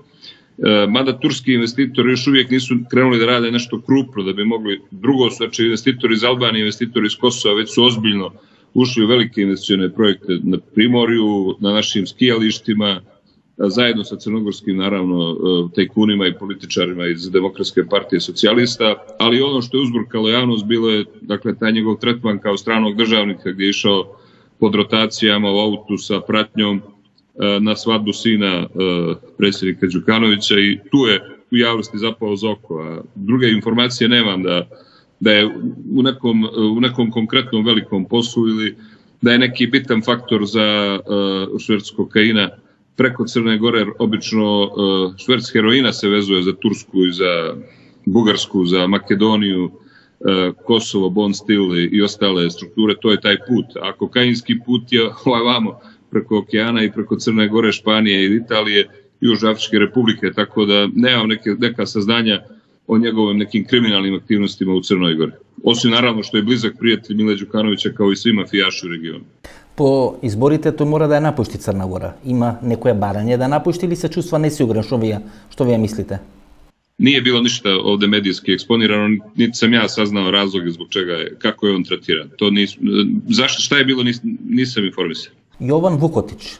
mada turski investitori još uvijek nisu krenuli da rade nešto krupno da bi mogli. Drugo su, znači, investitori iz Albanije, investitori iz Kosova već su ozbiljno ušli u velike investicione projekte na Primorju, na našim skijalištima, zajedno sa crnogorskim, naravno, tajkunima i političarima iz Demokratske partije socijalista, ali ono što je uzburkalo javnost bilo je, dakle, taj njegov tretman kao stranog državnika gdje je išao pod rotacijama u autu sa pratnjom na svadbu sina predsjednika Đukanovića i tu je u javnosti zapao za oko. A druge informacije nemam da je u nekom konkretnom velikom poslu ili da je neki bitan faktor za šverc kokaina preko Crne Gore. Obično šverc heroina se vezuje za Tursku i za Bugarsku, za Makedoniju, Kosovo, Bon Stil i ostale strukture. To je taj put. A kokainski put je vamo preko okeana i preko Crne Gore, Španije i Italije i Južnoafričke republike. Tako da nemam neka saznanja o njegovim nekim kriminalnim aktivnostima u Crnoj Gori. Osim naravno što je blizak prijatelj Mile Đukanovića kao i svi mafijaši u regionu. По изборите тој мора да ја напушти Црна Гора. Има некое барање да напушти или се чувства несигурен? Што вие мислите? Nije bilo ništa ovde medijski eksponirano, niti sam ja saznao razloge zbog čega je, kako je on tretiran. To zašto, šta je bilo, nisam informisan. Јован Вукотич,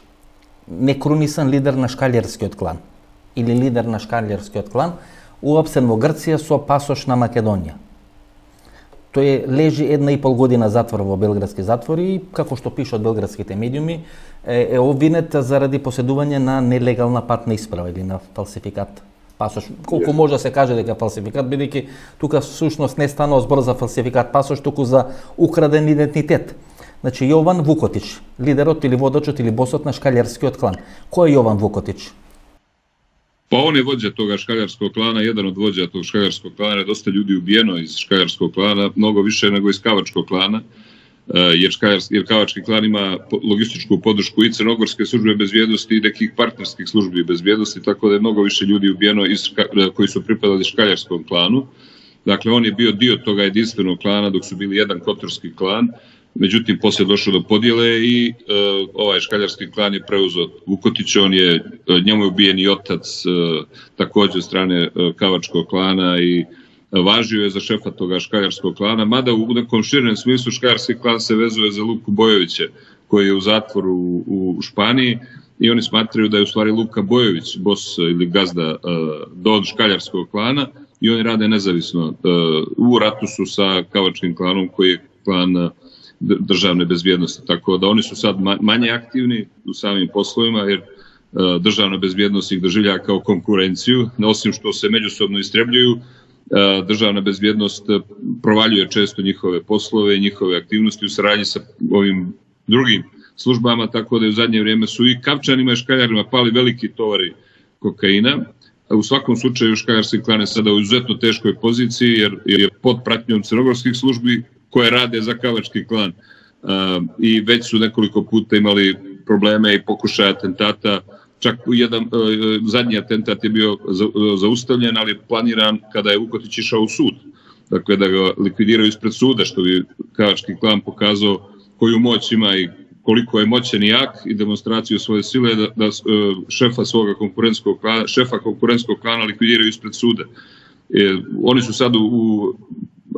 некрунисан лидер на шкалјерскиот клан, или лидер на шкалјерскиот клан, уапсен во Грција со пасош на Македонија. Тој лежи 1,5 година затвор во белградски затвор и, како што пишат белградските медиуми, е обвинет заради поседување на нелегална патна исправа или на фалсификат пасош. Колку може да се каже дека фалсификат, бидејќи тука всушност не станува збор за фалсификат пасош, туку за украден идентитет. Значи, Јован Вукотич, лидерот или водачот или босот на шкалјарскиот клан. Кој е Јован Вукотич? Pa on je vođa toga škaljarskog klana, jedan od vođa tog škaljarskog klana, je dosta ljudi ubijeno iz škaljarskog klana, mnogo više nego iz kavačkog klana, jer kavački klan ima logističku podršku i crnogorske službe bezbjednosti i nekih partnerskih službi bezbjednosti, tako da je mnogo više ljudi ubijeno koji su pripadali škaljarskom klanu. Dakle, on je bio dio toga jedinstvenog klana dok su bili jedan kotorski klan. Međutim, poslije je došlo do podjele i ovaj škaljarski klan je preuzeo Vukotića, njemu je ubijen i otac također od strane kavačkog klana i važio je za šefa toga škaljarskog klana, mada u nekom širem smislu škaljarski klan se vezuje za Luku Bojovića koji je u zatvoru u Španiji i oni smatraju da je u stvari Luka Bojović bos ili gazda don škaljarskog klana i oni rade nezavisno. U ratu su sa kavačkim klanom koji je klan državne bezbjednosti, tako da oni su sad manje aktivni u samim poslovima jer državna bezbjednost ih doživlja kao konkurenciju, osim što se međusobno istrebljuju, državna bezbjednost provaljuje često njihove poslove i njihove aktivnosti u saradnji sa ovim drugim službama, tako da u zadnje vrijeme su i Kavčanima i škaljarima pali veliki tovari kokaina. U svakom slučaju škaljarski klan je sada u izuzetno teškoj poziciji jer je pod pratnjom crnogorskih službi koje rade za kavački klan i već su nekoliko puta imali probleme i pokušaja atentata. Čak jedan zadnji atentat je bio zaustavljen, ali planiran kada je Vukotić išao u sud. Dakle, da ga likvidiraju ispred suda, što bi kavački klan pokazao koju moć ima i koliko je moćan i jak i demonstraciju svoje sile da šefa konkurentskog klana likvidiraju ispred suda. Oni su sad u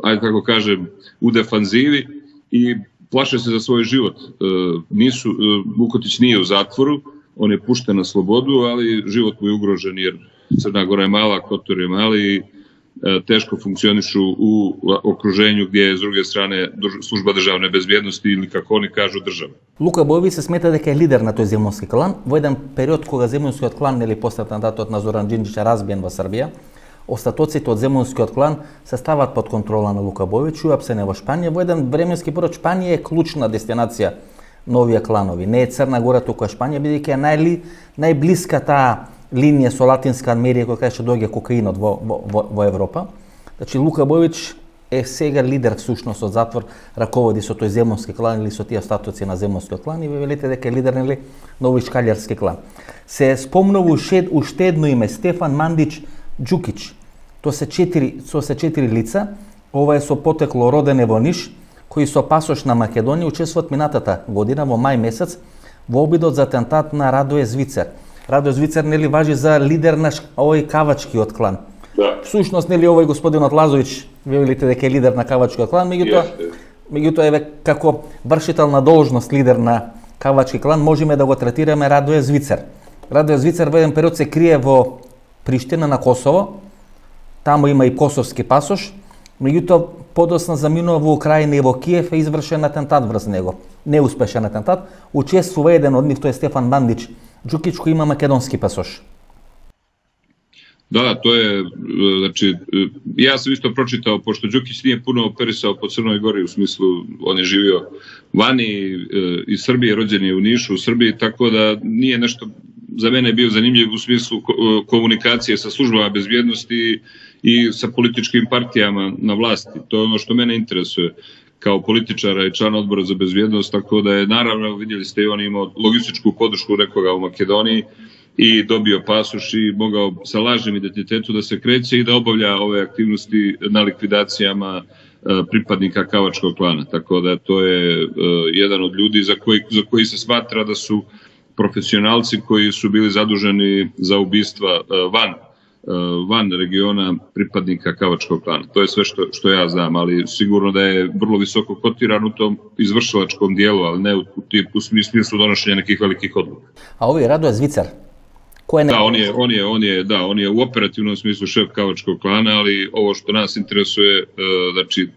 ajde tako kažem, u defanzivi i plaše se za svoj život. Vukotić nije u zatvoru, on je pušten na slobodu, ali život mu je ugrožen jer Crna Gora je mala, Kotor je mali i teško funkcionišu u okruženju gdje je s druge strane služba državne bezbjednosti ili kako oni kažu država. Luka Bojović se smeta дека е лидер на тој земјунски клан. Во еден период кога земјунскиот клан нели после атентатот на Зоран Џинџич разбиен во Србија, остатоците од земјунскиот клан се стават под контрола на Лука Бојовиќ, уапсене во Шпанија. Во еден временски период Шпанија е клучна дестинација на овие кланови. Не е Црна Гора, туку е Шпанија, бидејќи е најблиска таа линија со Латинска Америка која ќе доаѓа кокаинот во Европа. Значи Лука Бојовиќ е сега лидер всушност од затвор, раководи со тој земјунски клан или со тие остатоци на земјунскиот клан и ве велите дека е лидер нели на овој шкалјарски клан. Се спомнува уште едно име, Стефан Мандич Џукиќ. Тоа се четири лица, ова е со потекло родене во Ниш, кои со пасош на Македонија учествуваат минатата година во мај месец во обидот за атентат на Радоје Звицер. Радоје Звицер нели важи за лидер на овој кавачкиот клан. Да. Всушност нели овој господинот Лазовиќ ве велите дека е лидер на кавачкиот клан, меѓутоа еве како вршител на должност лидер на кавачки клан можеме да го третираме Радоје Звицер. Радоје Звицер во еден период се крие во Приштина на Косово. Таму има и косовски пасош, меѓутоа подоцна заминува во Украина и во Киев е извршен атентат врз него. Неуспешен атентат. Учествува еден од нив, тој е Стефан Мандич Џукиќ, кој има македонски пасош. Da, to je, znači, ja sam isto pročitao, pošto Đukić nije puno operisao po Crnoj Gori, u smislu, on je živio vani iz Srbije, rođen je u Nišu, u Srbiji, tako da nije nešto za mene bio zanimljiv u smislu komunikacije sa službama bezbjednosti i sa političkim partijama na vlasti. To je ono što mene interesuje kao političara i član odbora za bezbjednost, tako da je, naravno, vidjeli ste i on imao logističku podršku nekoga u Makedoniji, i dobio pasoš i mogao sa lažnim identitetom da se kreće i da obavlja ove aktivnosti na likvidacijama pripadnika kavačkog klana. Tako da to je jedan od ljudi za koji se smatra da su profesionalci koji su bili zaduženi za ubistva van regiona pripadnika kavačkog klana. To je sve što ja znam, ali sigurno da je vrlo visoko kotiran u tom izvršilačkom dijelu, ali ne u smislu donošenja nekih velikih odluka. A ovo je Radoje Zvicer? Da, on je u operativnom smislu šef kavačkog klana, ali ovo što nas interesuje, znači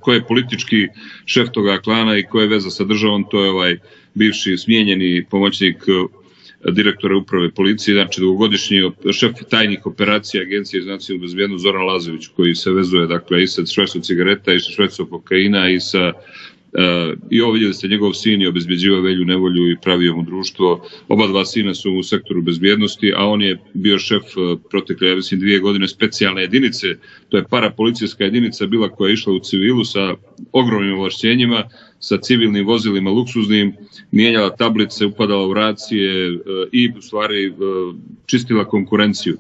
ko je politički šef toga klana i ko je veza sa državom, to je ovaj bivši smijenjeni pomoćnik direktora uprave policije, znači dugogodišnji šef tajnih operacija Agencije za nacionalnu bezbjednost Zoran Lazović, koji se vezuje dakle i sa švercom cigareta i sa švercom kokaina i sa i ovo vidjeli ste, njegov sin je obezbeđivao Velju Nevolju i pravio mu društvo. Oba dva sina su u sektoru bezbjednosti, a on je bio šef protekle, ja mislim, 2 godine specijalne jedinice. To je parapolicijska jedinica bila koja je išla u civilu sa ogromnim ovlašćenjima, sa civilnim vozilima luksuznim, mijenjala tablice, upadala u racije i u stvari čistila konkurenciju.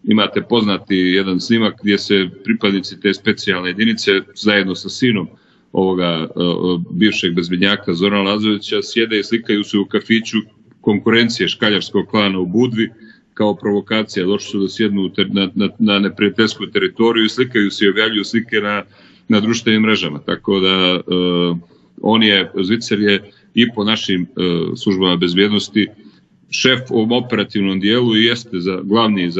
Imate poznati jedan snimak gdje se pripadnici te specijalne jedinice zajedno sa sinom ovoga bivšeg bezbednjaka Zorana Lazovića sjede i slikaju se u kafiću konkurencije škaljarskog klana u Budvi kao provokacija. Došli su da sjednu na neprijateljsku teritoriju i slikaju se i objavljuju slike na društvenim mrežama. Tako da Zvicer je i po našim službama bezbjednosti šef u ovom operativnom dijelu i jeste glavni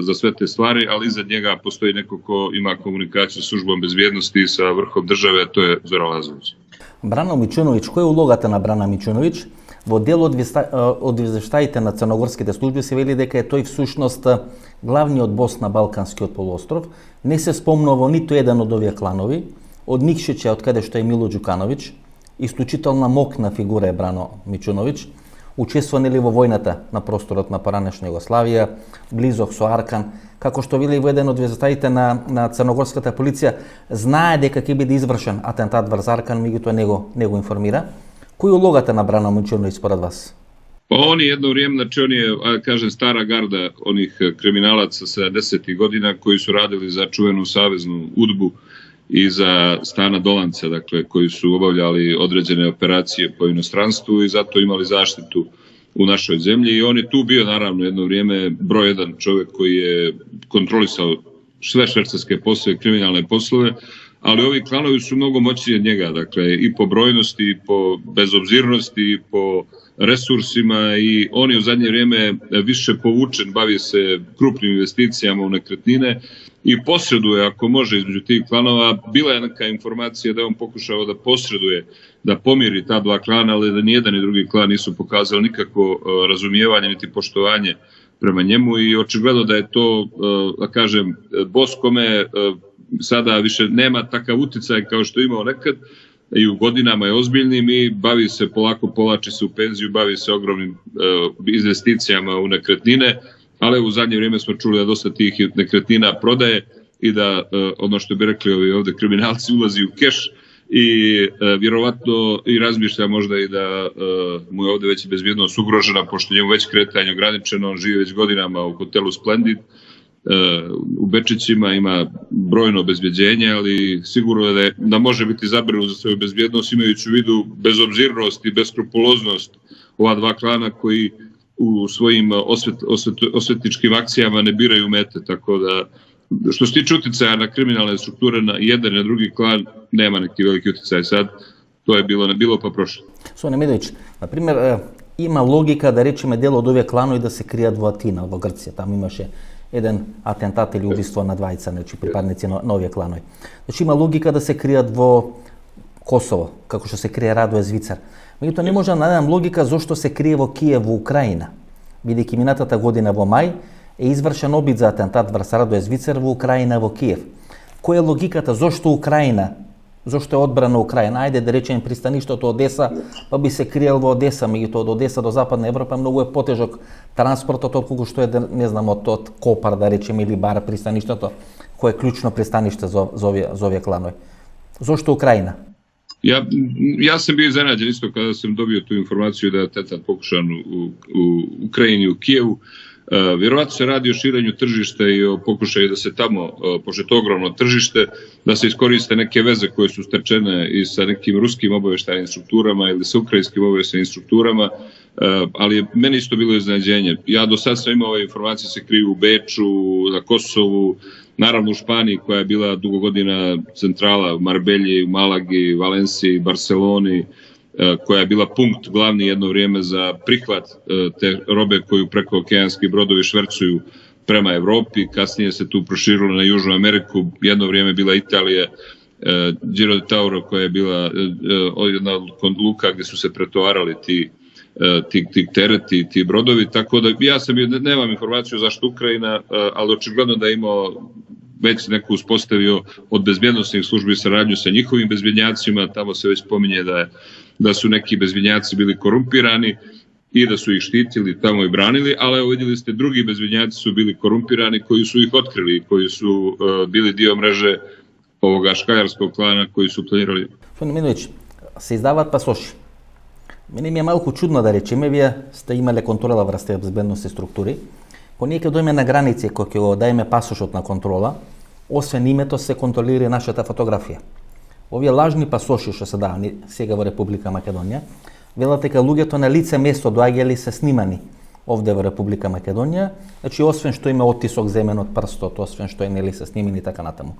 za sve te stvari, ali iza njega postoji neko ko ima komunikaciju s službom bezbjednosti i sa vrhom države, to je Zoran Lazović. Брано Мичуновиќ, која е улогата на Брана Мичуновиќ? Во дел од извештаите на црногорските служби се вели дека е тој всушност главниот бос на Балканскиот полуостров. Не се спомнува ниту еден од овие кланови. Од Никшиќа, од каде што е Мило Џукановиќ, исклучителна мокна фигура е Брано Мичуновиќ. Учествува нели во војната на просторот на поранешна Југославија, близок со Аркан, како што вели во еден од извештаите на црногорската полиција, знае дека ќе биде извршен атентат врз Аркан, меѓутоа не го информира. Кој е улогата на Брано Мичуновиќ според вас? On je jedno vrijeme, znači on je, kažem, stara garda onih kriminalaca 70. godina koji su radili za čuvenu saveznu UDBU i za Stana Dolanca, dakle, koji su obavljali određene operacije po inostranstvu i zato imali zaštitu u našoj zemlji. I on je tu bio, naravno, jedno vrijeme broj jedan čovjek koji je kontrolisao sve švercarske poslove, kriminalne poslove, ali ovi klanovi su mnogo moćniji od njega, dakle i po brojnosti, i po bezobzirnosti, i po resursima, i on je u zadnje vrijeme više povučen, bavi se krupnim investicijama u nekretnine i posreduje, ako može, između tih klanova. Bila je neka informacija da je on pokušao da posreduje, da pomiri ta dva klana, ali da nijedan i drugi klan nisu pokazali nikakvo razumijevanje niti poštovanje prema njemu, i očigledno da je to, da kažem, bos kome sada više nema takav uticaj kao što je imao nekad, i u godinama je ozbiljnim i bavi se polako, povlači se u penziju, bavi se ogromnim investicijama u nekretnine, ali u zadnje vrijeme smo čuli da dosta tih nekretnina prodaje i da, ono što bi rekli ovi ovdje kriminalci, ulazi u keš, i vjerovatno i razmišlja možda i da mu je ovdje već bezbjednost ugrožena, pošto njemu već kretanje ograničeno, on živi već godinama u hotelu Splendid u Bečićima, ima brojno obezbjeđenje, ali sigurno je da može biti zabrinut za svoju bezbjednost, imajući u vidu bezobzirnost i beskrupuloznost ova dva klana koji u svojim osvetničkim akcijama ne biraju mete, tako da što se tiče uticaja na kriminalne strukture, na jedan i na drugi klan, nema neki veliki uticaj sad. To je bilo pa prošlo. Sonja Midović, na primjer, ima logika da rečeme delo od ove klanovi da se krija v Atina, v Grcije. Tam imaše jedan atentat ili ubistvo na dvajca, znači pripadnici nove klanovi. Znači ima logika da se krija v Kosovo, kako što se krije Radoje Zvicar. Međutim, ne može najdem logika zašto se krije v Kijevu Ukrajina. Vidiki minatata godina v maj je izvršen obid za atentat v Radoje Zvicar v Ukrajina v Kijev. Koja je logikata zašto Ukrajina? Zašto je odbrana Ukrajina? Ajde da rečem pristanište od Odesa, pa bi se krijel v Odesa, međutim od Odesa do zapadne Evrope mnogo je potežak transporta toliko što je, ne znam, od Kopar, da rečem, ili Bar pristanište, to koje je ključno pristanište za ove klanove. Zašto Ukrajina? Ja sam bio iznenađen isto kada sam dobio tu informaciju da je atentat pokušan u Ukrajini, u Kijevu. Vjerovatno se radi o širenju tržišta i o pokušaju da se tamo, pošto je to ogromno tržište, da se iskoriste neke veze koje su stečene i sa nekim ruskim obavještajnim strukturama ili sa ukrajinskim obavještajnim strukturama, ali meni isto bilo iznenađenje. Ja do sad sam imao ove informacije, se kriju u Beču, na Kosovu, naravno u Španiji koja je bila dugo godina centrala, u Marbelji, u Malagi, Valenciji, Barceloni, koja je bila punkt glavni jedno vrijeme za prihvat te robe koju preko okeanski brodovi švercuju prema Evropi. Kasnije se tu proširilo na Južnu Ameriku, jedno vrijeme bila Italija, Giro de Tauro koja je bila jedna od luka gdje su se pretovarali ti tereti, ti brodovi, tako da ja nemam informaciju zašto Ukrajina, ali očigledno da je imao već neko uspostavio od bezbjednosnih službi saradnju sa njihovim bezbjednjacima. Tamo se već pominje da su neki bezbjednjaci bili korumpirani i da su ih štitili tamo i branili, ali evo vidjeli ste, drugi bezbjednjaci su bili korumpirani koji su ih otkrili, koji su bili dio mreže ovoga škajarskog klana koji su planirali. Sonja Midović, se izdavat pasoši. Meni mi je malo čudno da rečem, vi ste imali kontrola vrste bezbednosti strukturi. Ponekad dojme na granici, kako dajme pasošotna kontrola, освен името се контролира нашата фотографија. Овие лажни пасоши што се давани сега во Република Македонија, велат дека луѓето на лице место доаѓали се снимани овде во Република Македонија, значи освен што има оттисок земен од прстот, освен што е нели се снимени така натаму.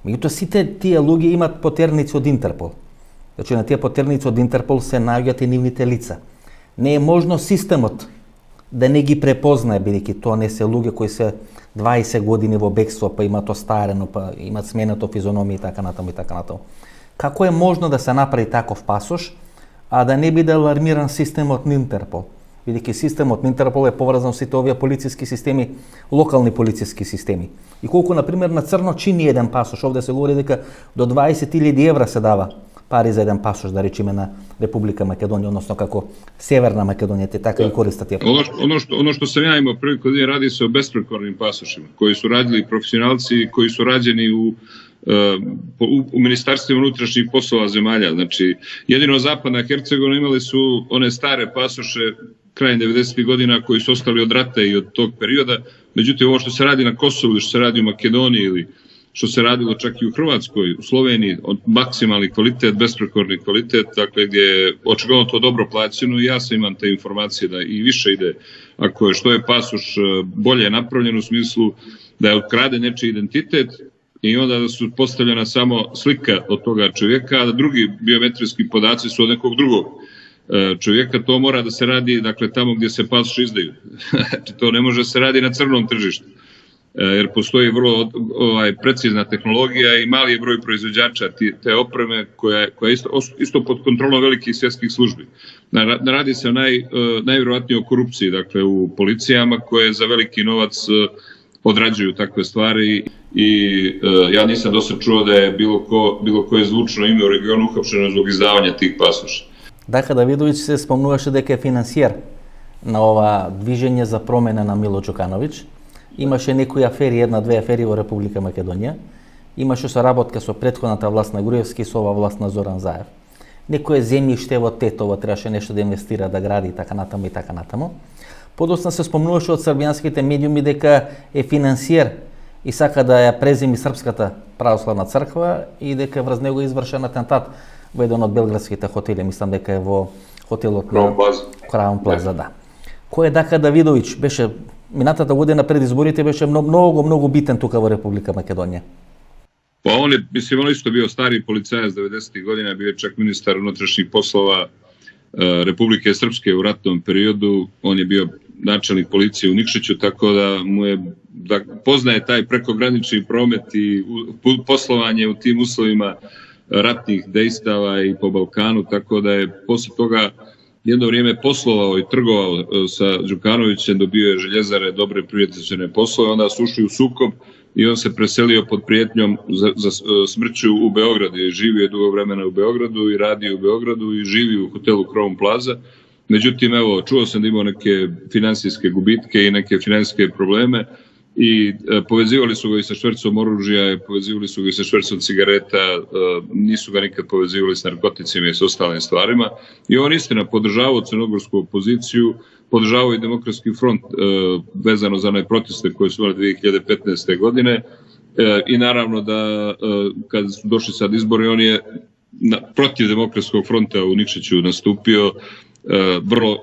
Меѓутоа сите тие луѓе имаат потерници од Интерпол. Значи на тие потерници од Интерпол се наоѓаат и нивните лица. Не е можно системот да не ги препознае, бидејќи тоа не се луѓе кои се 20 години во бегство, па имаат остарено, па имаат сменато физиономија и така натаму и така натаму. Како е можно да се направи таков пасош, а да не биде алармиран системот на Интерпол? Бидејќи системот на Интерпол е поврзан со сите овие полициски системи, локални полициски системи. И колку, например, на црно чини еден пасош, овде се говори дека до 20.000 евра се дава пари за еден пасош, да речеме на Република Македонија, односно како Северна Македонија, те така и користат тие. Ono što sam ja imao priliku da radi se o besprekornim pasošima, koji su radili profesionalci, koji su rađeni u ministarstvima unutrašnjih poslova zemalja. Znači, jedino Zapadna Hercegovina imali su one stare pasoše krajem 90. godina koji su ostali od rata i od tog perioda. Međutim, ovo što se radi na Kosovu ili što se radi u Makedoniji ili što se radilo čak i u Hrvatskoj, u Sloveniji, od maksimalni kvalitet, besprekorni kvalitet, dakle gdje je očigledno to dobro plaćeno i ja sam imam te informacije da i više ide, ako je što je pasoš bolje napravljen u smislu da je ukrade nečiji identitet i onda da su postavljena samo slika od toga čovjeka, a da drugi biometrijski podaci su od nekog drugog čovjeka. To mora da se radi, dakle, tamo gdje se pasoši izdaju. To ne može se radi na crnom tržištu, jer postoji vrlo precizna tehnologija i mali je broj proizvođača te opreme koja je isto pod kontrolom velikih svjetskih službi. Radi se o najvjerojatnije o korupciji, dakle, u policijama koje za veliki novac odrađuju takve stvari i ja nisam dosad čuo da je bilo koje zvučno ime u regionu uhapšeno zbog izdavanja tih pasoša. Dakle, Davidović se spomnуваше дека е финансиер на ова движење за промена на Мило Џукановиќ. Имаше некои афери, една-две афери во Република Македонија. Имаше соработка со претходната власт на Груевски и со ова власт на Зоран Заев. Некое земјиште во Тетово требаше нешто да инвестира, да гради и така натаму и така натаму. Подоцна се спомнуваше од србијанските медиуми дека е финансиер и сака да ја преземи Српската православна црква и дека врз него е извршен атентат во еден од белградските хотели, мислам дека е во хотелот на Краун Плаза, да. Кој е Дака Давидовиќ беше минатата година пред изборите беше многу битен тука во Република Македонија. Pa on je isto bio stari policajac 90. godina, bio je čak ministar unutrašnjih poslova Republike Srpske u ratnom periodu. On je bio načelnik policije u Nikšiću, tako da poznaje taj prekogranični promet i poslovanje u tim uslovima ratnih dejstava i po Balkanu, tako da je posle toga jedno vrijeme poslovao i trgovao sa Đukanovićem, dobio je željezare, dobre prijateljstvene poslove, onda su ušli u sukob i on se preselio pod prijetnjom za smrću u Beogradu. Živio je dugo vremena u Beogradu i radio u Beogradu i živi u hotelu Crown Plaza. Međutim, evo, čuo sam da imao neke finansijske gubitke i neke finansijske probleme i povezivali su ga i sa švercom oružja, povezivali su ga i sa švercom cigareta, nisu ga nikad povezivali s narkoticima i s ostalim stvarima. I on istina podržavao crnogorsku opoziciju, podržavao i Demokratski front vezano za onaj proteste koje su imali 2015. godine i naravno da kad su došli sad izbori, on je protiv Demokratskog fronta u Nikšiću nastupio vrlo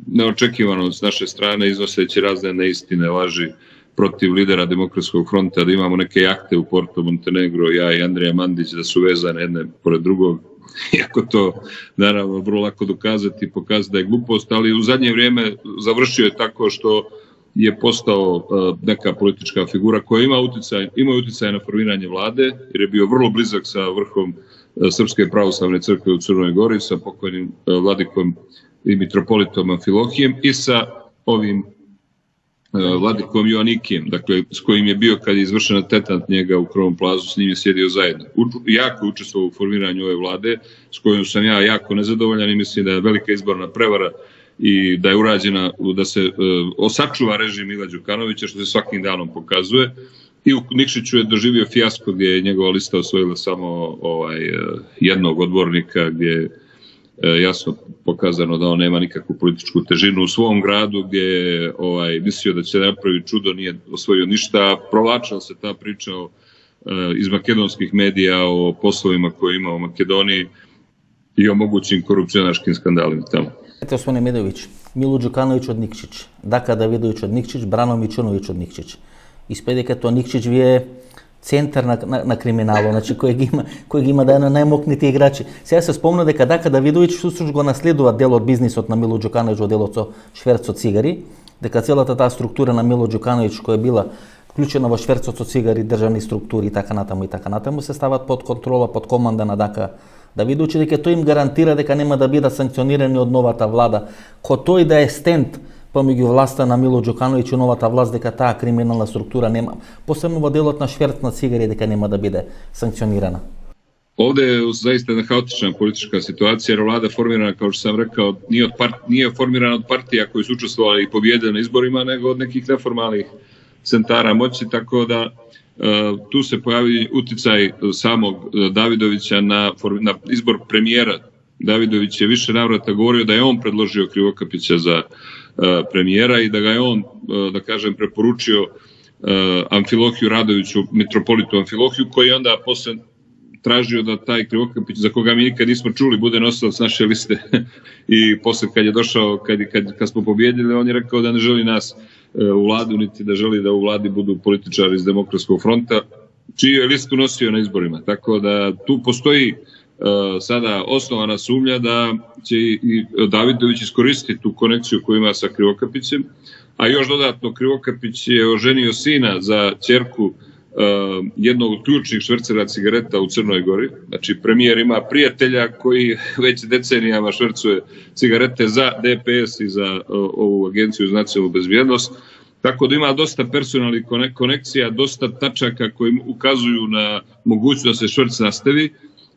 neočekivano s naše strane, iznoseći razne neistine, laži protiv lidera Demokratskog fronta, da imamo neke jahte u Porto Montenegro, ja i Andrija Mandić, da su vezane jedne pored drugog. Iako to naravno vrlo lako dokazati i pokazati da je glupost, ali u zadnje vrijeme završio je tako što je postao neka politička figura koja ima utjecaj na formiranje vlade, jer je bio vrlo blizak sa vrhom Srpske pravoslavne crkve u Crnoj Gori, sa pokojnim vladikom i mitropolitom Amfilohijem i sa ovim vladikom Joanikijem, dakle, s kojim je bio kad je izvršen atentat njega u Crown Plazu, s njim je sjedio zajedno. Jako učestvovao u formiranju ove vlade, s kojom sam ja jako nezadovoljan i mislim da je velika izborna prevara i da je urađena da se sačuva režim Mila Đukanovića, što se svakim danom pokazuje. I u Nikšiću je doživio fijasko gdje je njegova lista osvojila samo jednog odbornika, gdje je jasno pokazano da on nema nikakvu političku težinu u svom gradu, gdje je mislio da će napraviti čudo, nije osvojio ništa. Provlačila se ta priča iz makedonskih medija o poslovima koje ima u Makedoniji i o mogućim korupcionaškim skandalima tamo. Gospodine Medović, Milo Đukanović od Nikšić, Daka Davidović od Nikšić, Brano Mićunović od Nikšić. Ispred дека тоа Никшич ви е центар на криминалот, значи кој ги има да е на најмокните играчи. Сега се спомна дека Дака Давидовиќ всушност го наследува дел од бизнисот на Мило Џукановиќ, во делот со шверцот цигари, дека целата таа структура на Мило Џукановиќ која била вклучена во шверцот со цигари, државни структури и така натаму се стават под контрола, под команда на Дака Давидовиќ, дека тој им гарантира дека нема да бидат санкционирани од новата влада, кој тој да е стенд помеѓу власта на Мило Џукановиќ и новата власт, дека таа криминална структура нема, посебно во делот на шверц на цигари, дека нема да биде санкционирана. Ovdje je zaista jedna haotična politička situacija, jer vlada formirana, kao što sam rekao, nije formirana od partija koji su učestvovali i pobjedili na izborima, nego od nekih neformalnih centara moći, tako da tu se pojavi uticaj samog Davidovića na izbor premijera. Davidović je više navrata govorio da je on predložio Krivokapića za premijera i da ga je on, da kažem, preporučio Amfilohiju Radoviću, mitropolitu Amfilohiju, koji je onda posle tražio da taj Krivokapić, za koga mi nikad nismo čuli, bude nosilac naše liste. I posle kad je došao, kad smo pobjedili, on je rekao da ne želi nas u vladu, niti da želi da u vladi budu političari iz Demokratskog fronta, čiju je listu nosio na izborima. Tako da tu postoji sada osnovana sumnja da će i Davidović iskoristiti tu konekciju koju ima sa Krivokapićem, a još dodatno Krivokapić je oženio sina za ćerku jednog od ključnih švercera cigareta u Crnoj Gori. Znači, premijer ima prijatelja koji već decenijama švercuje cigarete za DPS i za ovu agenciju za nacionalnu bezbjednost. Tako da ima dosta personalnih konekcija, dosta tačaka koji ukazuju na mogućnost da se šverc nastavi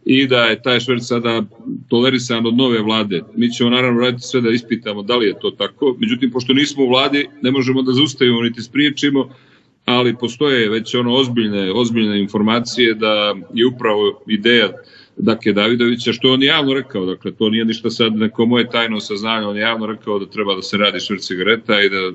i da je taj šverc sada tolerisan od nove vlade. Mi ćemo naravno raditi sve da ispitamo da li je to tako. Međutim, pošto nismo u vladi, ne možemo da zaustavimo niti spriječimo, ali postoje već ozbiljne informacije da je upravo ideja Davidovića, što on javno rekao, dakle to nije ništa sad neko moje tajno saznanje, on je javno rekao da treba da se radi šverc cigareta i da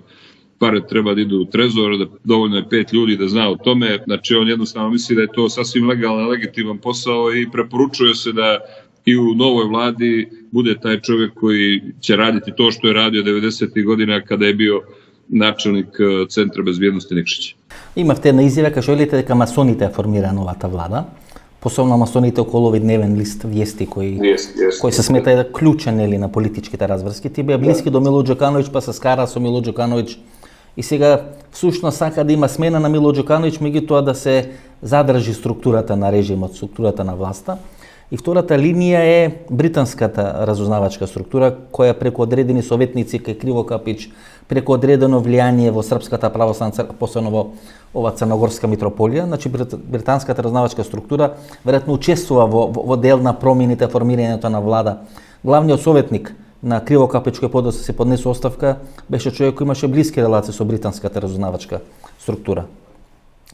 pare treba da idu u trezor, da dovoljno je 5 ljudi da zna o tome. Znači on jednostavno misli da je to sasvim legalan, legitiman posao i preporučuje se da i u novoj vladi bude taj čovjek koji će raditi to što je radio 90. godina kada je bio načelnik Centra bezbjednosti Nikšić. Имавте една изјава кај што велите дека масоните формира новата влада, посебно масоните околу овој дневен лист Виести кој се смета клучен на политичките разврски. Ти беа блиски до Мило Ѓукановиќ, па се скара со Мило Ѓукановиќ и сега всушност сака да има смена на Мило Ѓукановиќ, меѓутоа да се задржи структурата на режимот, структурата на власта. И втората линија е британската разузнавачка структура, која преку одредени советници кај Кривокапич, преку одредено влијание во Српската православна црква, посебно во ова црногорска митрополија, значи британската разузнавачка структура веројатно учествува во дел на промените, формирањето на влада. Главниот советник на Кривокапич, кој подоцна се поднесе оставка, беше човек кој имаше блиски релации со британската разузнавачка структура.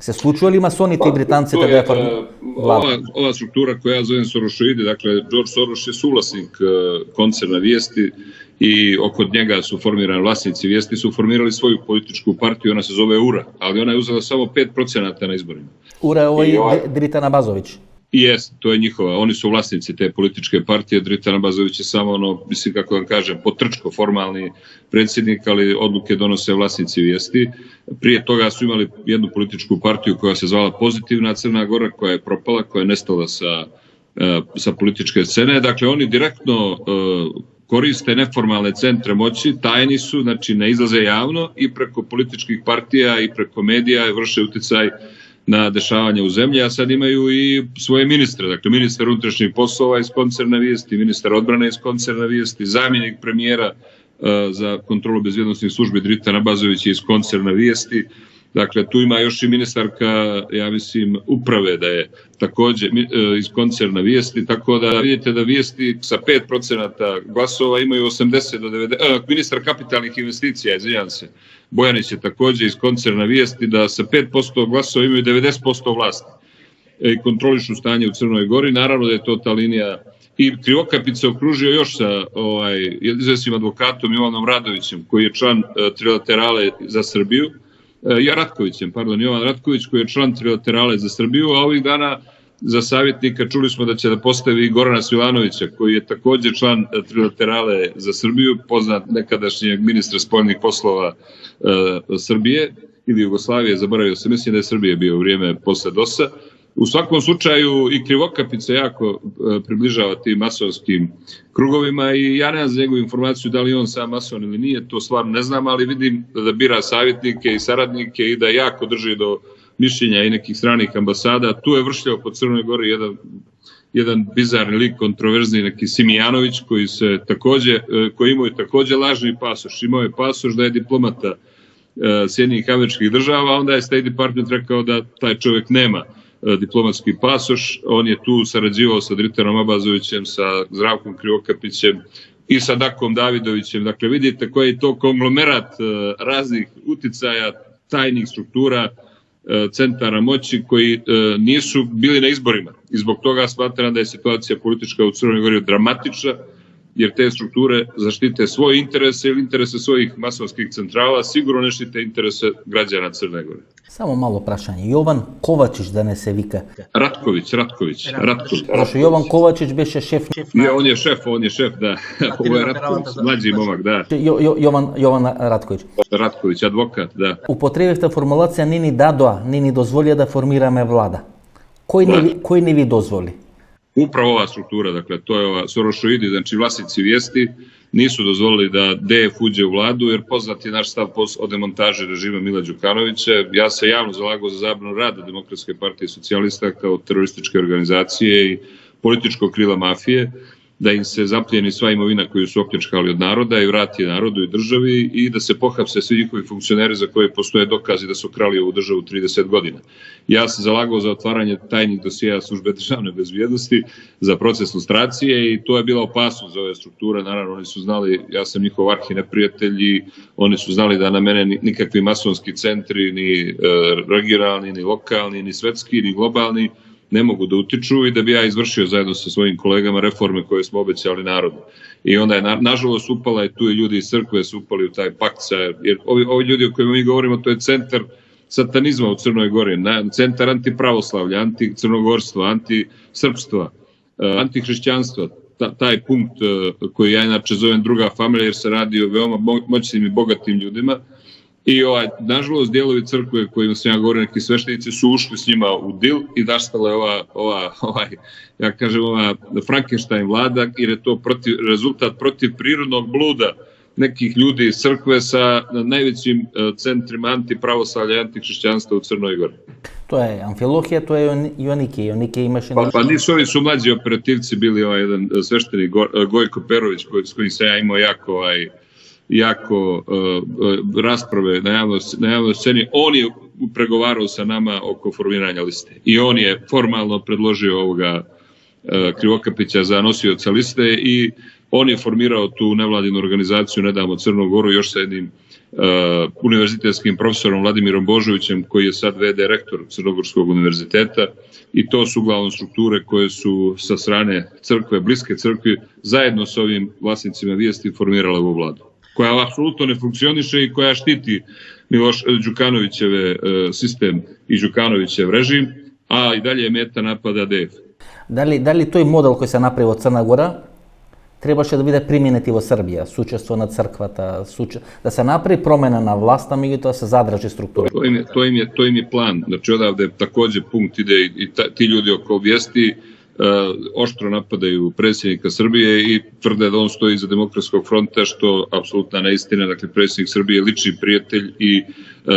Se случува масоните и британците да ја ova struktura koja ja zovem Sorošoide, dakle George Soros je suvlasnik koncerna Vijesti i oko njega su formirani vlasnici Vijesti, su formirali svoju političku partiju, ona se zove URA, ali ona je uzela samo 5% na izborima. URA je ovaj Dritan Abazović. Jest, to je njihova, oni su vlasnici te političke partije, Dritan Abazović je samo mislim kako vam kažem, potrčko formalni predsjednik, ali odluke donose vlasnici Vijesti. Prije toga su imali jednu političku partiju koja se zvala Pozitivna Crna Gora, koja je propala, koja je nestala sa političke scene. Dakle, oni direktno koriste neformalne centre moći, tajni su, znači ne izlaze javno i preko političkih partija i preko medija vrše uticaj na dešavanje u zemlji, a sad imaju i svoje ministre, dakle ministar unutrašnjih poslova iz koncerna Vijesti, ministar odbrane iz koncerna Vijesti, zamjenik premijera za kontrolu bezbjednosnih službi Dritan Abazović iz koncerna Vijesti. Dakle, tu ima još i ministarka, ja mislim, uprave da je također iz koncerna Vijesti, tako da vidite da Vijesti sa 5% glasova imaju 80 do 90, ministar kapitalnih investicija, izvinjam se, Bojanić je također iz koncerna Vijesti, da sa 5% glasova imaju 90% vlasti i kontrolišu stanje u Crnoj Gori. Naravno da je to ta linija. I Krivokapić se okružio još sa izvesnim advokatom Jovanom Radovićem, koji je član Trilaterale za Srbiju, Jovan Ratković, koji je član Trilaterale za Srbiju, a ovih dana za savjetnika čuli smo da će da postavi Gorana Svilanovića, koji je također član Trilaterale za Srbiju, poznat nekadašnjeg ministra spoljnih poslova Srbije ili Jugoslavije, zaboravio se, mislim da je Srbije bio u vrijeme posle DOS-a. U svakom slučaju i Krivokapić se jako približava tim masonskim krugovima i ja nemam za njegovu informaciju da li on sam mason ili nije, to stvarno ne znam, ali vidim da bira savjetnike i saradnike i da jako drži do mišljenja i nekih stranih ambasada. Tu je vršljao po Crnoj Gori jedan bizarni lik, kontroverzni neki Simijanović, koji imao je također lažni pasoš. Imao je pasoš da je diplomata Sjedinjenih Američkih Država, a onda je State Department rekao da taj čovjek nema diplomatski pasoš. On je tu sarađivao sa Dritanom Abazovićem, sa Zdravkom Krivokapićem i sa Dakom Davidovićem. Dakle, vidite koji je to konglomerat raznih uticaja, tajnih struktura, centara moći koji nisu bili na izborima. I zbog toga smatram da je situacija politička u Crnoj Gori dramatična jer te strukture zaštite svoje interese ili interese svojih masonskih centrala, sigurno ne štite interese građana Crne Gore. Samo malo prašanje. Jovan Kovačić da ne se vika. Ratković. Zašto Jovan Kovačić beše šef? On je šef, da. Ovo je Ratković, mlađi momak, da. Jovan Ratković. Ratković, advokat, da. Upotrebite formulacija nini dadoa, nini dozvolja da formirame vlada. Koji ne vi dozvoli? Upravo ova struktura, dakle, to je ova Sorošoidi, znači vlasnici Vijesti, nisu dozvolili da DF uđe u vladu, jer poznat je naš stav o demontaži režima Mila Đukanovića. Ja se javno zalagao za zabranu rada Demokratske partije socijalista kao terorističke organizacije i političkog krila mafije, da im se zapljeni sva imovina koju su opljačkali od naroda i vrati narodu i državi i da se pohapse svi njihovi funkcioneri za koje postoje dokazi da su krali ovu državu 30 godina. Ja sam zalagao za otvaranje tajnih dosjea službe državne bezbjednosti za proces lustracije i to je bila opasnost za ove strukture. Naravno, oni su znali, ja sam njihov arhi neprijatelj i oni su znali da na mene nikakvi masonski centri, ni regionalni, ni lokalni, ni svetski, ni globalni, ne mogu da utiču i da bi ja izvršio zajedno sa svojim kolegama reforme koje smo obećali narodu. I onda je nažalost upala i tu i ljudi iz crkve su upali u taj pakt, jer ovi ljudi o kojima mi govorimo, to je centar satanizma u Crnoj Gori, centar antipravoslavlja, anticrnogorstva, antisrpstva, antihrišćanstva, taj punkt koji ja inače zovem druga familija jer se radi o veoma moćnim i bogatim ljudima. I nažalost, dijelovi crkve kojima sam ja govorio, neki sveštenici su ušli s njima u dil i nastala je ova Frankenstein vlada, jer je to rezultat protiv prirodnog bluda nekih ljudi iz crkve sa najvećim centrima antipravoslavlja i antihrišćanstva u Crnoj Gori. To je Amfilohija, to je Ionike imaš... Pa nisu ovi su mlađi operativci bili jedan sveštenik Gojko Perović s kojim sam ja imao jako rasprave na javnoj sceni. On je pregovarao sa nama oko formiranja liste i on je formalno predložio ovoga Krivokapića za nosioca liste i on je formirao tu nevladinu organizaciju Nedamo Crnu Goru još sa jednim univerzitetskim profesorom Vladimirom Božovićem koji je sad VD rektor Crnogorskog univerziteta i to su uglavnom strukture koje su sa strane crkve, bliske crkvi, zajedno s ovim vlasnicima Vijesti formirale ovu vladu, koja apsolutno ne funkcioniše i koja štiti Đukanovićeve sistem i Đukanovićev režim, a i dalje je meta napada DF. Da li to je model koji se napravio Crna Gora, trebaše da bude primjenitivo Srbija, sučestvo na crkvata, da se napravi promjena na vlast, i to se zadraži struktura. To im je plan. Znači odavde također punkt ide i ti ljudi oko Vijesti oštro napadaju predsjednika Srbije i tvrde da on stoji iza Demokratskog fronta, što apsolutna neistina. Dakle, predsjednik Srbije je lični prijatelj i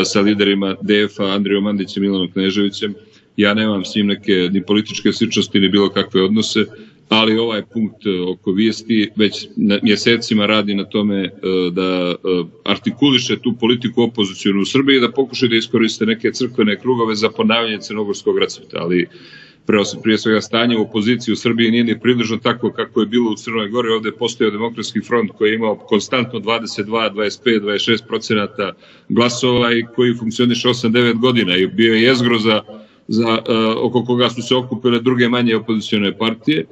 sa liderima DF-a, Andrijom Mandićem i Milanom Kneževićem. Ja nemam s njim neke ni političke sličnosti ni bilo kakve odnose, ali ovaj punkt oko Vijesti već mjesecima radi na tome da artikuliše tu politiku opozicijonu u Srbiji i da pokušaju da iskoriste neke crkvene krugove za ponavljanje crnogorskog rasvjeta, ali prije svega stanje u opoziciji u Srbiji nije ni približno tako kako je bilo u Crnoj Gori. Ovdje je postojao Demokratski front koji je imao konstantno 22, 25, 26% glasova i koji funkcioniše 8-9 godina i bio je jezgro oko koga su se okupile druge manje opozicione partije.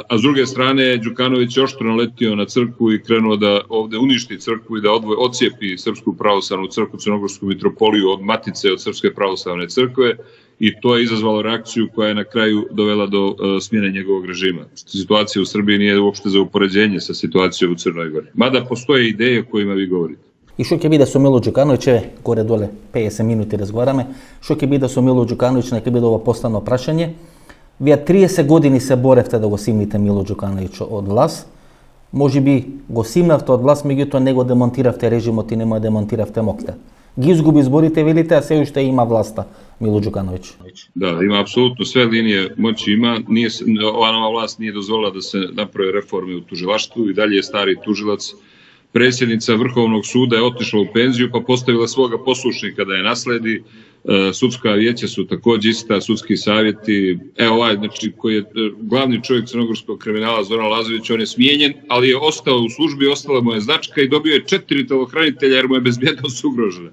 A s druge strane, Đukanović je oštro naletio na crkvu i krenuo da ovdje uništi crkvu i da odcijepi Srpsku pravoslavnu crkvu, Crnogorsku mitropoliju od matice, od Srpske pravoslavne crkve i to je izazvalo reakciju koja je na kraju dovela do smjene njegovog režima. Situacija u Srbiji nije uopšte za upoređenje sa situacijom u Crnoj Gori. Mada postoje ideje o kojima vi govorite. I što će biti da su Milo Đukanović, gore dole 50 minuti razgovarame, što će biti da su Milo Đukanović, neka biti ovo postano prašanje. Vi 30 godini se borevte da go simnite Milo Đukanović od vlast. Može bi go simnavte od vlast, međutim nego demontiravte režim, ti nema demontiravte mokte. Gi izgubi izborite, velite, a sve što ima vlasta Milo Đukanović. Da, ima apsolutno sve linije moći ima. Ova nova vlast nije dozvolila da se naprave reforme u tužilaštvu i dalje je stari tužilac. Predsjednica Vrhovnog suda je otišla u penziju pa postavila svoga poslušnika da je nasledi. Sudska vijeća su također ista, sudski savjeti. Znači, koji je glavni čovjek crnogorskog kriminala Zoran Lazović, on je smijenjen, ali je ostao u službi, ostala mu je značka i dobio je 4 telohranitelja jer mu je bezbjednost ugrožena.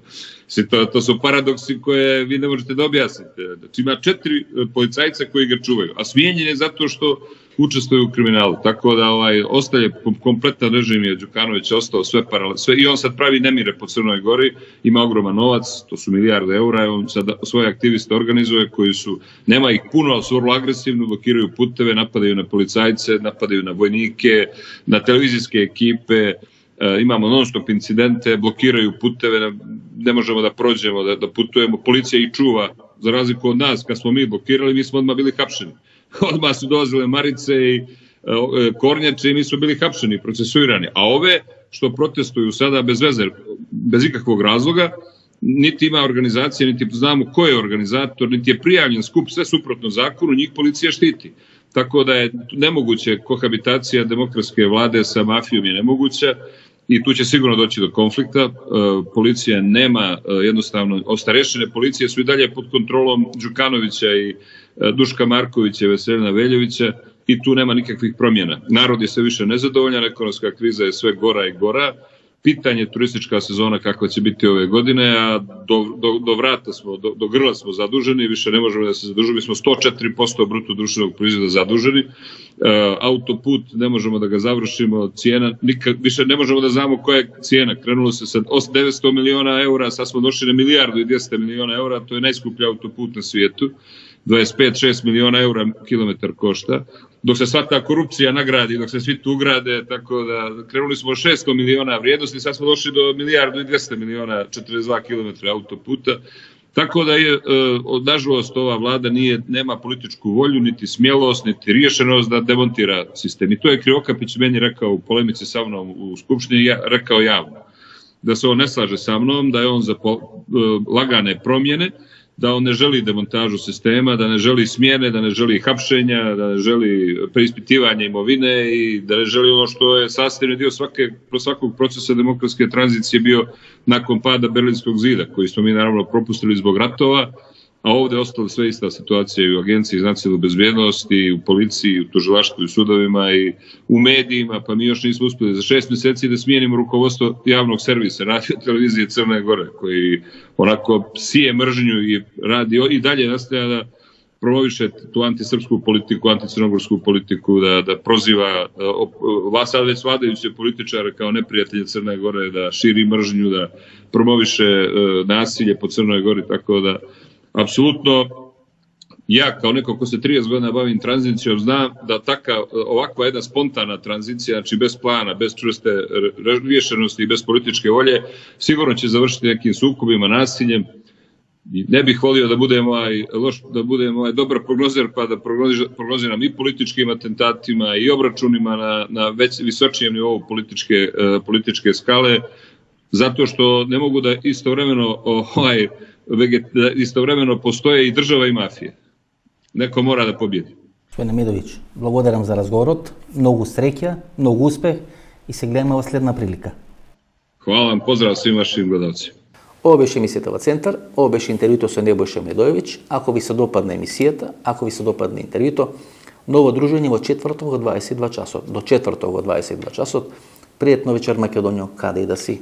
To su paradoksi koje vi ne možete da objasnite. Znači, ima 4 policajca koji ga čuvaju, a smijenjen je zato što učestvuju u kriminalu. Tako da ostaje kompletan režim je Đukanović ostao sve i on sad pravi nemire po Crnoj Gori, ima ogroman novac, to su milijarde eura, i on sad svoje aktiviste organizuje koji nema ih puno, ali su vrlo agresivni, blokiraju puteve, napadaju na policajce, napadaju na vojnike, na televizijske ekipe, imamo non-stop incidente, blokiraju puteve, ne možemo da prođemo, da putujemo, policija ih čuva, za razliku od nas, kad smo mi blokirali, mi smo odmah bili hapšeni. Odmah su dolazile Marice i Kornjače i mi smo bili hapšeni, procesuirani. A ove što protestuju sada bez veze, bez ikakvog razloga, niti ima organizacija, niti znamo ko je organizator, niti je prijavljen skup, sve suprotno zakonu, njih policija štiti. Tako da je nemoguće, kohabitacija demokratske vlade sa mafijom je nemoguća i tu će sigurno doći do konflikta. Policija nema, jednostavno, starešine policije su i dalje pod kontrolom Đukanovića i Duška Markovića i Veseljina Veljovića i tu nema nikakvih promjena. Narod je sve više nezadovoljan, ekonomska kriza je sve gora i gora. Pitanje turistička sezona kakva će biti ove godine, a do vrata smo, do grla smo zaduženi, više ne možemo da se zadužimo, mi smo 104% bruto društvenog proizvoda zaduženi, autoput ne možemo da ga završimo, cijena, više ne možemo da znamo koja je cijena, krenulo se sa 900 miliona eura, sad smo došli na 1.200 miliona eura, to je najskuplji autoput na svijetu, 25-6 miliona eura kilometar košta, dok se sva ta korupcija nagradi, dok se svi tu ugrade, tako da krenuli smo od 600 miliona vrijednosti, sad smo došli do 1.200 miliona 42 km autoputa, tako da je, nažalost, ova vlada nema političku volju, niti smjelost, niti rješenost da demontira sistem. I to je Krivokapić meni rekao u polemici sa mnom u Skupštini, rekao javno, da se on ne slaže sa mnom, da je on za lagane promjene, da on ne želi demontažu sistema, da ne želi smjene, da ne želi hapšenja, da ne želi preispitivanje imovine i da ne želi ono što je sastavni dio svakog procesa demokratske tranzicije bio nakon pada Berlinskog zida, koji smo mi naravno propustili zbog ratova, a ovdje je ostala sve ista situacija i u Agenciji za nacionalnu bezbjednost, i u policiji, i u tužilaštvu, i u sudovima, i u medijima, pa mi još nismo uspjeli za 6 mjeseci da smijenimo rukovodstvo javnog servisa, radio televizije Crne Gore, koji onako sije mržnju i radi i dalje nastaja da promoviše tu antisrpsku politiku, anticrnogorsku politiku, da proziva sad već vladajuće političare kao neprijatelje Crne Gore, da širi mržnju, da promoviše nasilje po Crnoj Gori, tako da apsolutno, ja kao neko ko se 30 godina bavim tranzicijom znam da ovakva jedna spontana tranzicija, znači bez plana, bez čvrste rješenosti i bez političke volje, sigurno će završiti nekim sukobima, nasiljem. Ne bih volio da budem dobar prognozer pa da prognoziram i političkim atentatima i obračunima na već visočijem nivou političke skale, zato što ne mogu da istovremeno postoje i država i mafija. Neko mora da pobjedi. Gospodine Midović, благодарам за разговорот, mnogo sreća, mnogo uspeh i se gledamo ova sljedna prilika. Hvala vam, pozdrav svim vašim gledalcima. Ovo беше емисията во Центар, ovo беше интервјуто со Небојша Медојевиќ. Ако ви се допадне емисијата, ако ви се допадне интервјуто, ново дружење во четврток во 22 часот. До четврток во 22 часот. Пријатно вечер, Македонијо, каде и да си.